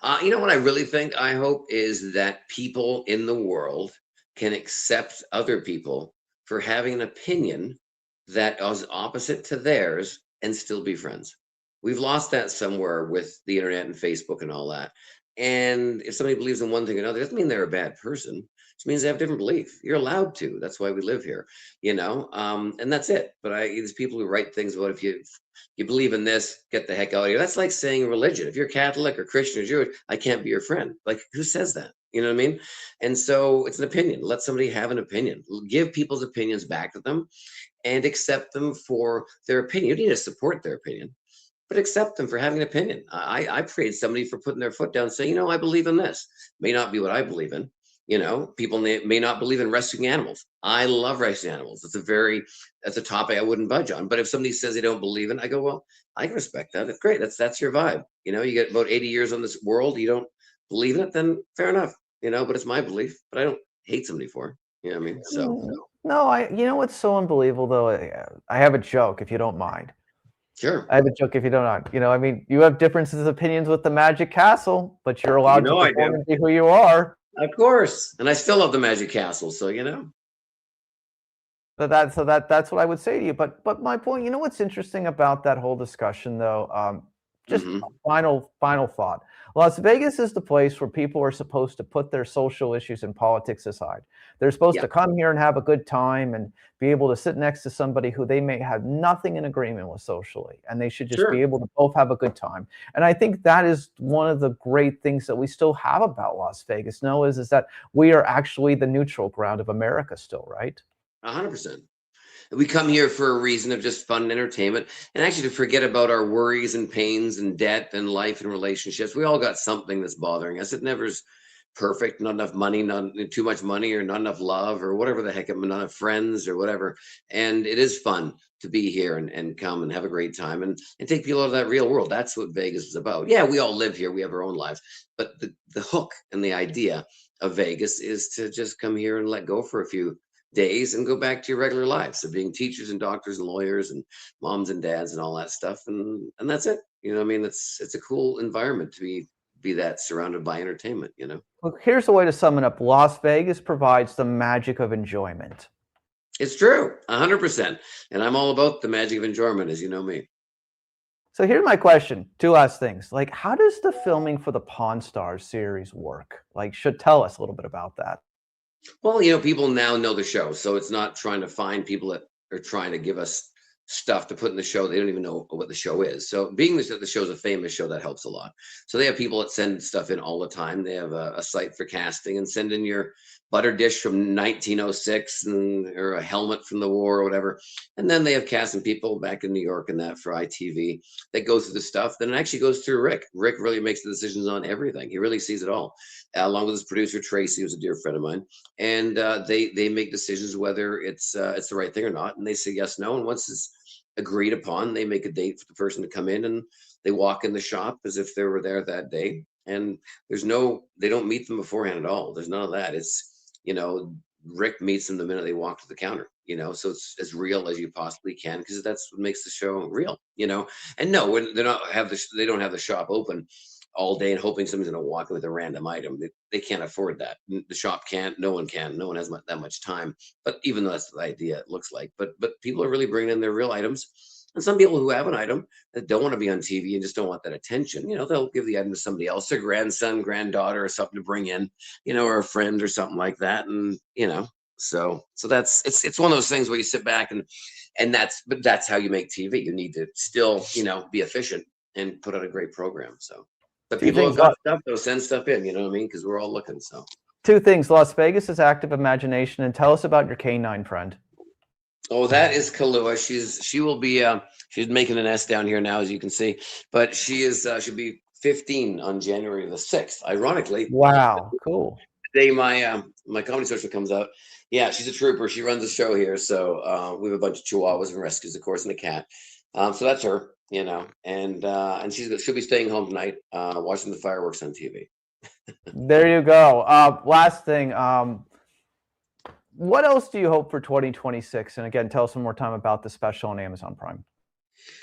What I really think, I hope, is that people in the world can accept other people for having an opinion that is opposite to theirs and still be friends. We've lost that somewhere with the internet and Facebook and all that. And if somebody believes in one thing or another, it doesn't mean they're a bad person. It just means they have a different belief. You're allowed to. That's why we live here, and that's it. But there's people who write things about, if you believe in this, get the heck out of here. That's like saying religion. If you're Catholic or Christian or Jewish, I can't be your friend. Like, who says that? You know what I mean? And so it's an opinion. Let somebody have an opinion. Give people's opinions back to them and accept them for their opinion. You need to support their opinion, but accept them for having an opinion. I praise somebody for putting their foot down and saying, I believe in this. May not be what I believe in. People may not believe in rescuing animals. I love rescuing animals. That's a topic I wouldn't budge on. But if somebody says they don't believe in, I go, well, I can respect that. That's great. That's your vibe. You get about 80 years on this world. You don't believe in it, then fair enough. but it's my belief. But I don't hate somebody for it. You know what I mean? So No, you know what's so unbelievable though? I have a joke, if you don't mind. sure, I have a joke, if you don't mind. I mean, you have differences of opinions with the Magic Castle, but you're allowed to I perform do. and be who you are. Of course, and I still love the Magic Castle. So That's what I would say to you. But my point, what's interesting about that whole discussion though, just hmm final thought. Las Vegas is the place where people are supposed to put their social issues and politics aside. They're supposed yeah, to come here and have a good time and be able to sit next to somebody who they may have nothing in agreement with socially, and they should just be sure. able to both have a good time. And I think that is one of the great things that we still have about Las Vegas. No, is that we are actually the neutral ground of America still, right? 100%. We come here for a reason of just fun and entertainment, and actually to forget about our worries and pains and debt and life and relationships. We all got something that's bothering us. It never's perfect. Not enough money, not too much money, or not enough love, or whatever the heck. Not enough friends, or whatever. And it is fun to be here and come and have a great time and take people out of that real world. That's what Vegas is about. Yeah, we all live here. We have our own lives, but the hook and the idea of Vegas is to just come here and let go for a few days and go back to your regular lives of being teachers and doctors and lawyers and moms and dads and all that stuff, and that's it. I mean, it's a cool environment to be that surrounded by entertainment. Well, here's the way to sum it up. Las Vegas provides the magic of enjoyment. It's true, 100%. And I'm all about the magic of enjoyment, as you know me. So here's my question. Two last things. Like, how does the filming for the Pawn Stars series work? Like, should tell us a little bit about that. Well, people now know the show, so it's not trying to find people that are trying to give us stuff to put in the show. They don't even know what the show is. So being that the show's a famous show, that helps a lot. So they have people that send stuff in all the time. They have a site for casting, and send in your butter dish from 1906 or a helmet from the war or whatever. And then they have casting people back in New York and that for ITV that go through the stuff. Then it actually goes through Rick. Rick really makes the decisions on everything. He really sees it all, along with his producer Tracy, who's a dear friend of mine, and they make decisions whether it's the right thing or not, and they say yes, no, and once it's agreed upon, they make a date for the person to come in, and they walk in the shop as if they were there that day, and they don't meet them beforehand at all. There's none of that. It's Rick meets them the minute they walk to the counter. So it's as real as you possibly can, because that's what makes the show real. And no, when they don't have the shop open all day and hoping someone's going to walk in with a random item. They can't afford that. The shop can't. No one can. No one has that much time. But even though that's the idea, it looks like. But people are really bringing in their real items. And some people who have an item that don't want to be on TV and just don't want that attention, they'll give the item to somebody else, their grandson, granddaughter, or something to bring in, or a friend or something like that. And so that's it's one of those things where you sit back and that's how you make TV. You need to still be efficient and put out a great program. So. But Two people things. have got stuff, they'll send stuff in, you know what I mean? Because we're all looking. So Two things. Las Vegas is active imagination, and tell us about your canine friend. oh, that is Kahlua. She will be she's making an S down here now, as you can see. But she'll be 15 on January the 6th. Ironically, Wow, cool. the day my comedy special comes out. Yeah, she's a trooper. She runs the show here. So we have a bunch of chihuahuas and rescues, of course, and a cat. So that's her, and she'll be staying home tonight, watching the fireworks on TV. There you go. Last thing. What else do you hope for 2026? And again, tell us one more time about the special on Amazon Prime.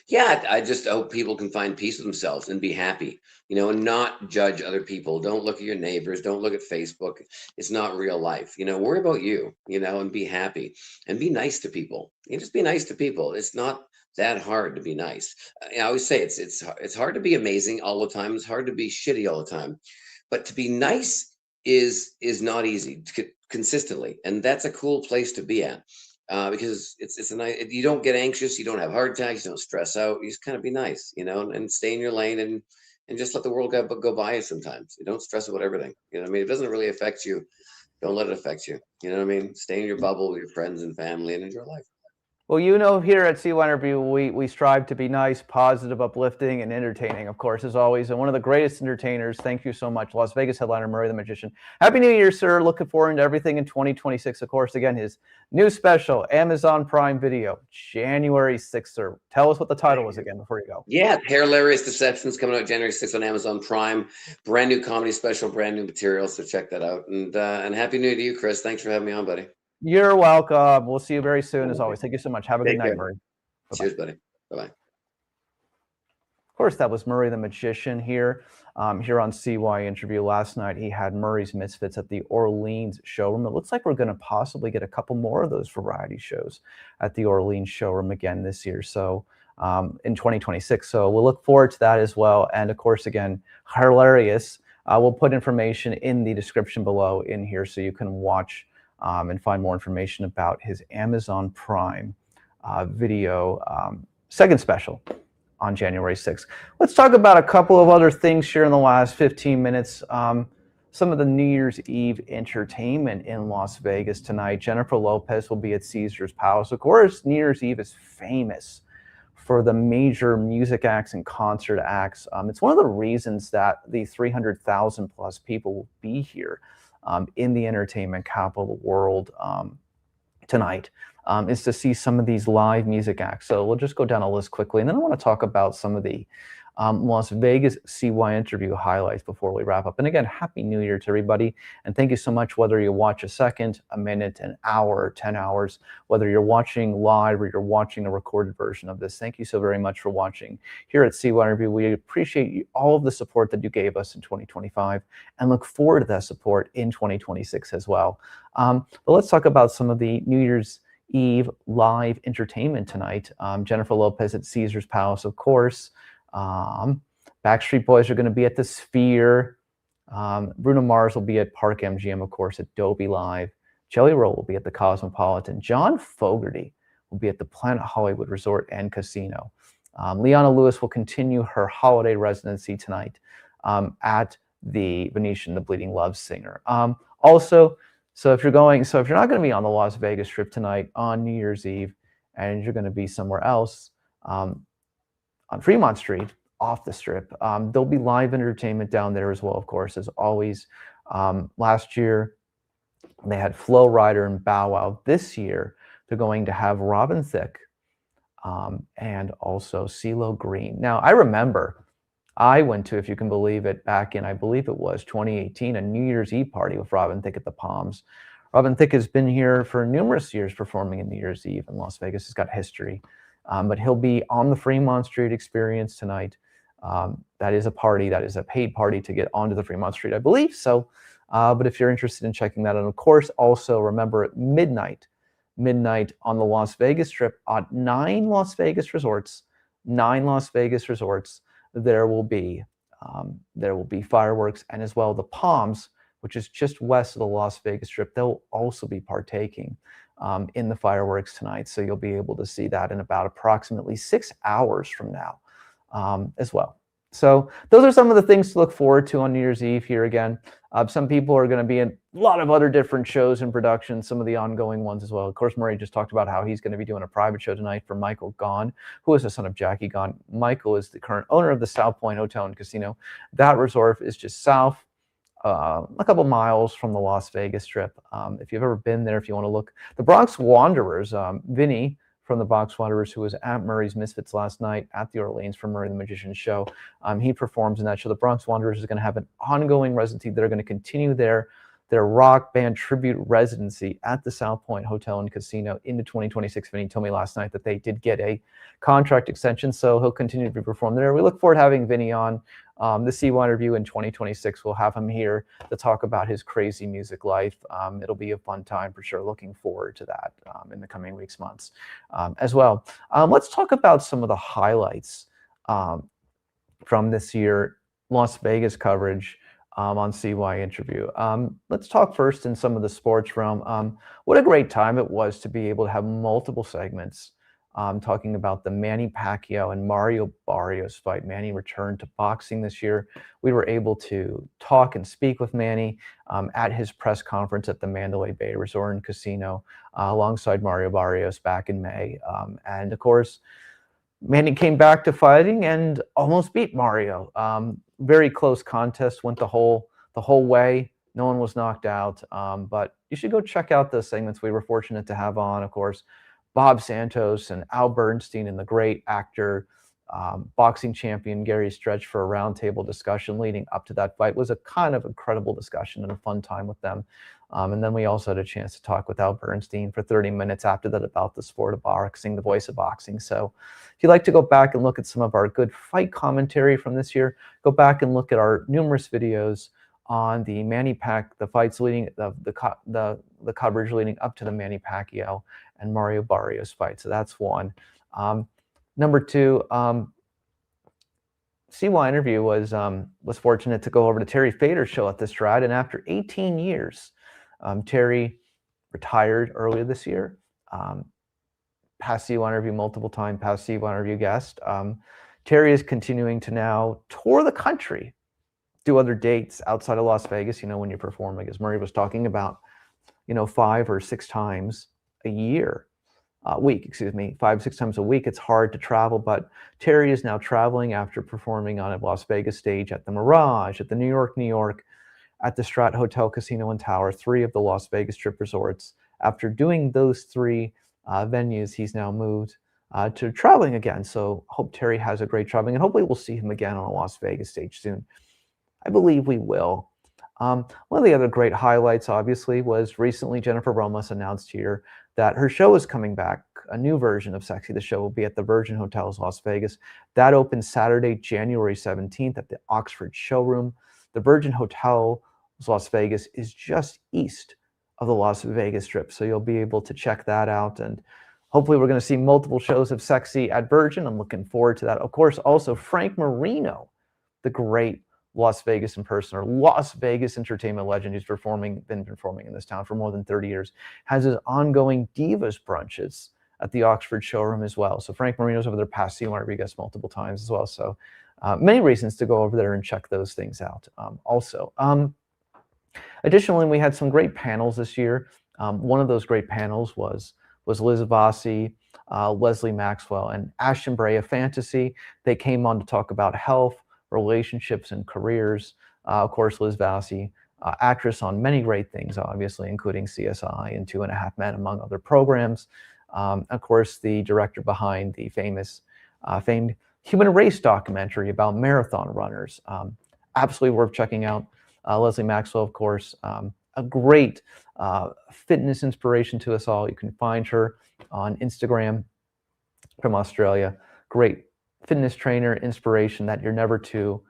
Yeah, I just hope people can find peace with themselves and be happy, and not judge other people. Don't look at your neighbors. Don't look at Facebook. It's not real life. Worry about you, and be happy and be nice to people. Just be nice to people. It's not that hard to be nice. I always say it's hard to be amazing all the time. It's hard to be shitty all the time, but to be nice is not easy consistently, and that's a cool place to be at. Because it's a nice. You don't get anxious, you don't have heart attacks, you don't stress out. You just kind of be nice, and stay in your lane and just let the world go by you sometimes. You don't stress about everything. What I mean? It doesn't really affect you. Don't let it affect you. You know what I mean? Stay in your bubble with your friends and family and enjoy life. Well, here at CYInterview, we strive to be nice, positive, uplifting, and entertaining, of course, as always. And one of the greatest entertainers, thank you so much, Las Vegas headliner Murray the Magician. Happy New Year, sir. Looking forward to everything in 2026. Of course, again, his new special, Amazon Prime Video, January 6th, sir. Tell us what the title was again before you go. Yeah, Hilarious Deceptions coming out January 6th on Amazon Prime. Brand new comedy special, brand new material, so check that out. And Happy New Year to you, Chris. Thanks for having me on, buddy. You're welcome. We'll see you very soon, as always. Thank you so much. Have a good Take night, care. Murray. Bye-bye. Cheers, buddy. Bye-bye. Of course, that was Murray the Magician here on CYInterview last night. He had Murray's Misfits at the Orleans showroom. It looks like we're going to possibly get a couple more of those variety shows at the Orleans showroom again this year. So in 2026. So we'll look forward to that as well. And of course, again, Hilarious. We'll put information in the description below in here so you can watch and find more information about his Amazon Prime video second special on January 6th. Let's talk about a couple of other things here in the last 15 minutes. Some of the New Year's Eve entertainment in Las Vegas tonight. Jennifer Lopez will be at Caesars Palace. Of course, New Year's Eve is famous for the major music acts and concert acts. It's one of the reasons that the 300,000 plus people will be here in the entertainment capital of the world tonight. Is to see some of these live music acts. So we'll just go down a list quickly. And then I want to talk about some of the Las Vegas CYInterview highlights before we wrap up. And again, Happy New Year to everybody. And thank you so much, whether you watch a second, a minute, an hour, or 10 hours, whether you're watching live or you're watching a recorded version of this. Thank you so very much for watching here at CYInterview. We appreciate all of the support that you gave us in 2025 and look forward to that support in 2026 as well. But let's talk about some of the New Year's Eve live entertainment tonight. Jennifer Lopez at Caesars Palace, of course. Backstreet Boys are going to be at the Sphere. Bruno Mars will be at Park MGM, of course, at Dolby Live. Jelly Roll will be at the Cosmopolitan. John Fogerty will be at the Planet Hollywood Resort and Casino. Leona Lewis will continue her holiday residency tonight at the Venetian, the Bleeding Love Singer. So if you're not going to be on the Las Vegas Strip tonight on New Year's Eve, and you're going to be somewhere else on Fremont Street, off the Strip, there'll be live entertainment down there as well, of course, as always. Last year, they had Flo Rida and Bow Wow. This year, they're going to have Robin Thicke and also CeeLo Green. Now, I remember I went to, if you can believe it, back in, I believe it was 2018, a New Year's Eve party with Robin Thicke at the Palms. Robin Thicke has been here for numerous years performing in New Year's Eve in Las Vegas. He's got history, but he'll be on the Fremont Street Experience tonight. That is a party, that is a paid party to get onto the Fremont Street, I believe. So, but if you're interested in checking that out, of course, also remember at midnight on the Las Vegas Strip at 9 Las Vegas resorts, there will be fireworks, and as well the Palms, which is just west of the Las Vegas Strip, they'll also be partaking in the fireworks tonight. So you'll be able to see that in about approximately 6 hours from now as well. So those are some of the things to look forward to on New Year's Eve here again. Some people are going to be in a lot of other different shows and productions, some of the ongoing ones as well. Of course, Murray just talked about how he's going to be doing a private show tonight for Michael Gaughan, who is the son of Jackie Gaughan. Michael is the current owner of the South Point Hotel and Casino. That resort is just south, a couple miles from the Las Vegas Strip. If you've ever been there, if you want to look, the Bronx Wanderers, Vinny from the Bronx Wanderers, who was at Murray's Misfits last night at the Orleans for Murray the Magician show. He performs in that show. The Bronx Wanderers is going to have an ongoing residency. They're going to continue their rock band tribute residency at the South Point Hotel and Casino into 2026. Vinny told me last night that they did get a contract extension, so he'll continue to be performed there. We look forward to having Vinny on the CYInterview in 2026. We'll have him here to talk about his crazy music life. It'll be a fun time for sure. Looking forward to that in the coming weeks, months as well. Let's talk about some of the highlights from this year Las Vegas coverage on CYInterview. Let's talk first in some of the sports realm. What a great time it was to be able to have multiple segments talking about the Manny Pacquiao and Mario Barrios fight. Manny returned to boxing this year. We were able to talk and speak with Manny at his press conference at the Mandalay Bay Resort and Casino alongside Mario Barrios back in May. And of course, Manny came back to fighting and almost beat Mario. Very close contest, went the whole way. No one was knocked out. But you should go check out those segments. We were fortunate to have on, of course, Bob Santos and Al Bernstein and the great actor, boxing champion Gary Stretch for a roundtable discussion leading up to that fight. It was a kind of incredible discussion and a fun time with them. And then we also had a chance to talk with Al Bernstein for 30 minutes after that about the sport of boxing, the voice of boxing. So if you'd like to go back and look at some of our good fight commentary from this year, go back and look at our numerous videos on the the fights leading, the coverage leading up to the Manny Pacquiao and Mario Barrios fight. So that's one. Number two, CYInterview was fortunate to go over to Terry Fader's show at this Stride, and after 18 years, Terry retired earlier this year. Past CYInterview multiple time, past CYInterview guest. Terry is continuing to now tour the country, do other dates outside of Las Vegas. You know, when you're performing, as Murray was talking about, 5 or 6 times a year. Week, excuse me, 5, 6 times a week. It's hard to travel, but Terry is now traveling after performing on a Las Vegas stage at the Mirage, at the New York, at the Strat Hotel, Casino and Tower, 3 of the Las Vegas Strip resorts. After doing those 3 venues, he's now moved to traveling again. So hope Terry has a great traveling, and hopefully we'll see him again on a Las Vegas stage soon. I believe we will. One of the other great highlights, obviously, was recently Jennifer Ramos announced here that her show is coming back, a new version of Sexy. The show will be at the Virgin Hotels, Las Vegas. That opens Saturday, January 17th at the Oxford Showroom. The Virgin Hotel, Las Vegas, is just east of the Las Vegas Strip, so you'll be able to check that out. And hopefully we're going to see multiple shows of Sexy at Virgin. I'm looking forward to that. Of course, also Frank Marino, the great Las Vegas impersonator, Las Vegas entertainment legend who's been performing in this town for more than 30 years, has his ongoing Divas brunches at the Oxford Showroom as well. So Frank Marino's over there, past CYInterview guest multiple times as well. So many reasons to go over there and check those things out. Additionally, we had some great panels this year. One of those great panels was Liz Vossi, Leslie Maxwell, and Ashton Bray of Fantasy. They came on to talk about health, relationships, and careers. Of course, Liz Vossi, actress on many great things, obviously, including CSI and 2.5 Men, among other programs. Of course, the director behind the famed Human Race documentary about marathon runners. Absolutely worth checking out. Leslie Maxwell, of course, a great fitness inspiration to us all. You can find her on Instagram from Australia. Great fitness trainer, inspiration that you're never too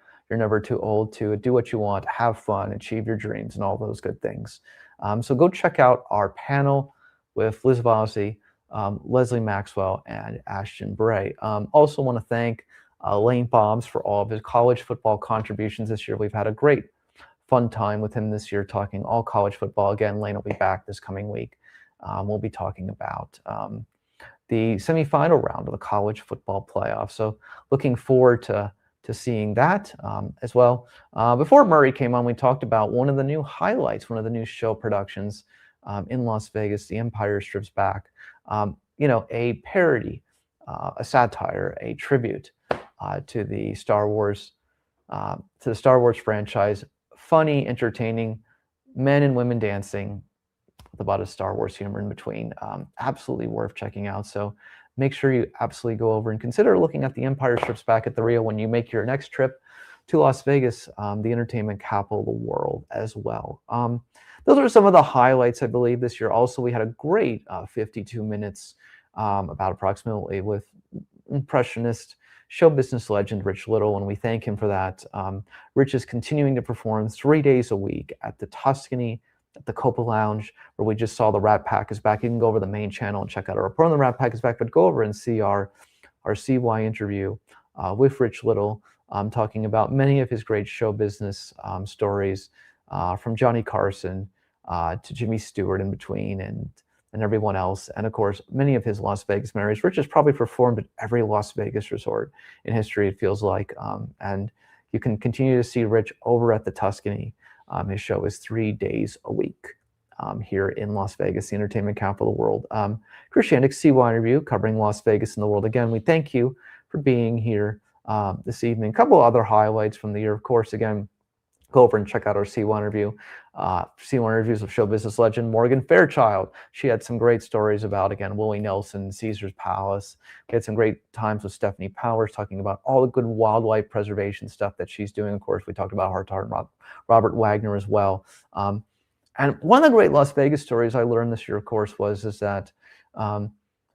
old to do what you want, have fun, achieve your dreams, and all those good things. So go check out our panel with Liz Vossi, Leslie Maxwell, and Ashton Bray. Also want to thank Lane Bombs for all of his college football contributions this year. We've had a great fun time with him this year talking all college football. Again, Lane will be back this coming week. We'll be talking about the semifinal round of the college football playoff. So looking forward to seeing that as well. Before Murray came on, we talked about one of the new highlights, one of the new show productions in Las Vegas, The Empire Strips Back. A parody, a satire, a tribute to the Star Wars franchise. Funny, entertaining, men and women dancing, with a lot of Star Wars humor in between. Absolutely worth checking out. So make sure you absolutely go over and consider looking at The Empire Strips Back at the Rio when you make your next trip to Las Vegas, the entertainment capital of the world as well. Those are some of the highlights, I believe, this year. Also, we had a great 52 minutes, about approximately, with impressionist show business legend Rich Little, and we thank him for that. Rich is continuing to perform 3 days a week at the Tuscany, at the Copa Lounge, where we just saw the Rat Pack is back. You can go over the main channel and check out our report on the Rat Pack is back, but go over and see our CYInterview with Rich Little, talking about many of his great show business stories, from Johnny Carson to Jimmy Stewart in between, and and everyone else. And of course, many of his Las Vegas memories. Rich has probably performed at every Las Vegas resort in history, it feels like. And you can continue to see Rich over at the Tuscany. His show is 3 days a week here in Las Vegas, the entertainment capital of the world. Chris Shandick, CYInterview, covering Las Vegas and the world. Again, we thank you for being here this evening. A couple other highlights from the year, of course. Again, go over and check out our CYInterview. CYInterviews of show business legend Morgan Fairchild. She had some great stories about, again, Willie Nelson, Caesar's Palace. We had some great times with Stephanie Powers talking about all the good wildlife preservation stuff that she's doing. Of course, we talked about Heart to Heart and Robert Wagner as well. And one of the great Las Vegas stories I learned this year, of course, was that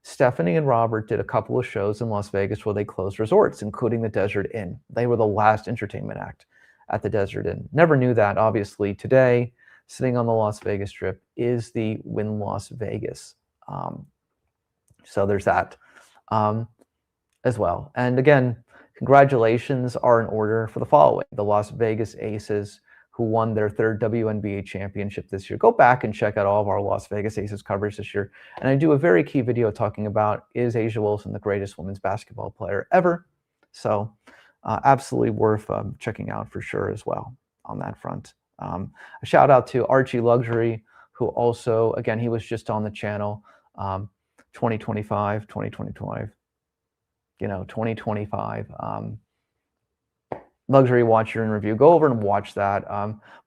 Stephanie and Robert did a couple of shows in Las Vegas where they closed resorts, including the Desert Inn. They were the last entertainment act at the Desert Inn. Never knew that, obviously. Today, sitting on the Las Vegas Strip is the Wynn Las Vegas. So there's that as well. And again, congratulations are in order for the following. The Las Vegas Aces, who won their third WNBA championship this year. Go back and check out all of our Las Vegas Aces coverage this year. And I do a very key video talking about, is A'ja Wilson the greatest women's basketball player ever? So absolutely worth checking out for sure as well on that front. A shout out to Archie Luxury, who also, again, he was just on the channel, 2025, 2025. Luxury Watch Year in Review. Go over and watch that.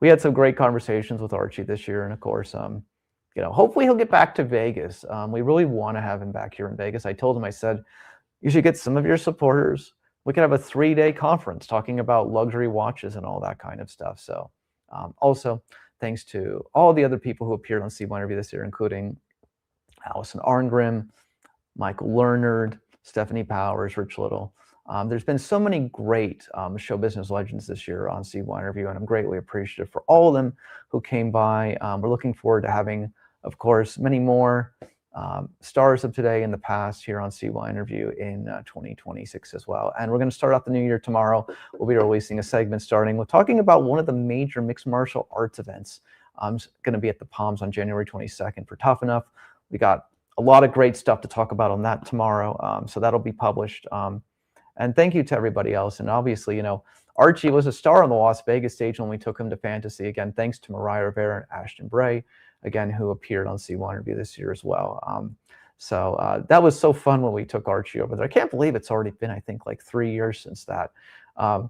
We had some great conversations with Archie this year, and of course, hopefully he'll get back to Vegas. We really want to have him back here in Vegas. I told him, I said, you should get some of your supporters. We could have a 3-day conference talking about luxury watches and all that kind of stuff. So also, thanks to all the other people who appeared on CYInterview this year, including Allison Arngrim, Michael Leonard, Stephanie Powers, Rich Little. There's been so many great show business legends this year on CYInterview, and I'm greatly appreciative for all of them who came by. We're looking forward to having, of course, many more stars of today and the past here on CYInterview in 2026 as well. And we're going to start out the new year tomorrow. We'll be releasing a segment starting with talking about one of the major mixed martial arts events. It's going to be at the Palms on January 22nd for Tough Enough. We got a lot of great stuff to talk about on that tomorrow, so that'll be published. And thank you to everybody else. And obviously, Archie was a star on the Las Vegas stage when we took him to Fantasy. Again, thanks to Mariah Rivera and Ashton Bray, again, who appeared on CYInterview this year as well. So that was so fun when we took Archie over there. I can't believe it's already been, I think, like 3 years since that. I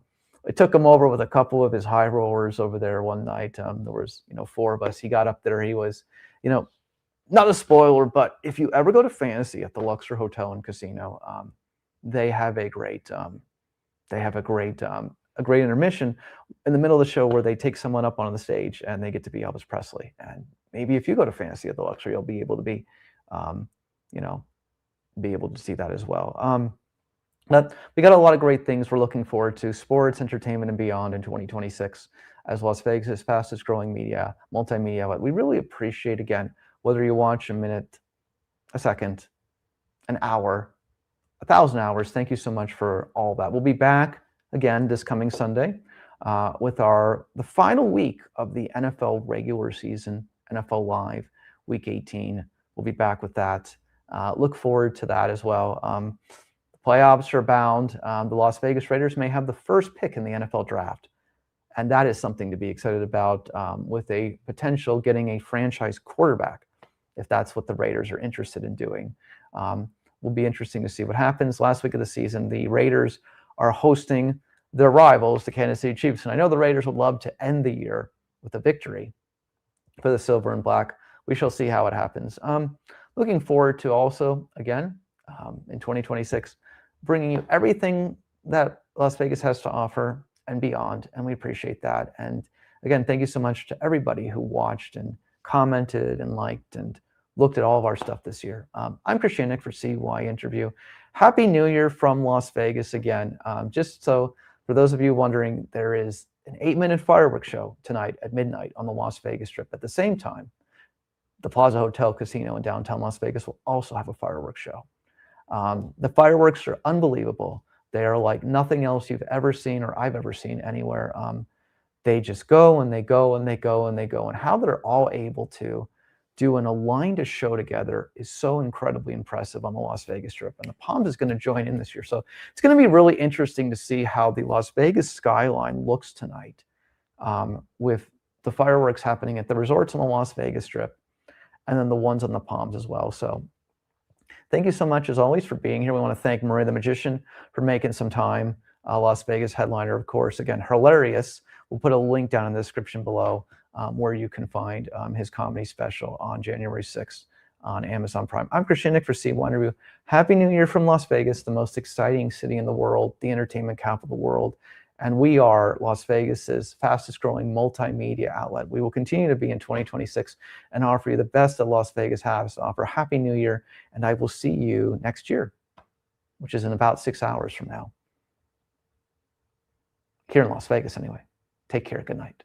took him over with a couple of his high rollers over there one night. There was, 4 of us. He got up there. He was, not a spoiler, but if you ever go to Fantasy at the Luxor Hotel and Casino, they have a great intermission in the middle of the show where they take someone up on the stage and they get to be Elvis Presley. And maybe if you go to Fantasy at the Luxor, you'll be able to be able to see that as well. But we got a lot of great things we're looking forward to: sports, entertainment, and beyond in 2026 as Las Vegas' fastest growing multimedia outlet. We really appreciate, again, whether you watch a minute, a second, an hour, 1,000 hours. Thank you so much for all that. We'll be back again this coming Sunday with the final week of the NFL regular season, NFL Live, Week 18. We'll be back with that. Look forward to that as well. The playoffs are bound. The Las Vegas Raiders may have the first pick in the NFL draft, and that is something to be excited about, with a potential getting a franchise quarterback, if that's what the Raiders are interested in doing. Will be interesting to see what happens. Last week of the season, the Raiders are hosting their rivals, the Kansas City Chiefs. And I know the Raiders would love to end the year with a victory for the silver and black. We shall see how it happens. Looking forward to also, again, in 2026, bringing you everything that Las Vegas has to offer and beyond. And we appreciate that. And again, thank you so much to everybody who watched and commented and liked and looked at all of our stuff this year. I'm Chris Shandick for CYInterview. Happy New Year from Las Vegas again. Just so for those of you wondering, there is an 8-minute fireworks show tonight at midnight on the Las Vegas Strip. At the same time, the Plaza Hotel Casino in downtown Las Vegas will also have a fireworks show. The fireworks are unbelievable. They are like nothing else you've ever seen or I've ever seen anywhere. They just go and they go and they go and they go. And how they're all able to do an aligned show together is so incredibly impressive on the Las Vegas Strip. And the Palms is going to join in this year. So it's going to be really interesting to see how the Las Vegas skyline looks tonight, with the fireworks happening at the resorts on the Las Vegas Strip and then the ones on the Palms as well. So thank you so much, as always, for being here. We want to thank Maria the Magician for making some time. Las Vegas headliner, of course, again, hilarious. We'll put a link down in the description below where you can find his comedy special on January 6th on Amazon Prime. I'm Christian Nick for CYInterview. Happy New Year from Las Vegas, the most exciting city in the world, the entertainment capital of the world. And we are Las Vegas's fastest growing multimedia outlet. We will continue to be in 2026 and offer you the best that Las Vegas has to offer. Happy New Year, and I will see you next year, which is in about 6 hours from now. Here in Las Vegas, anyway. Take care. Good night.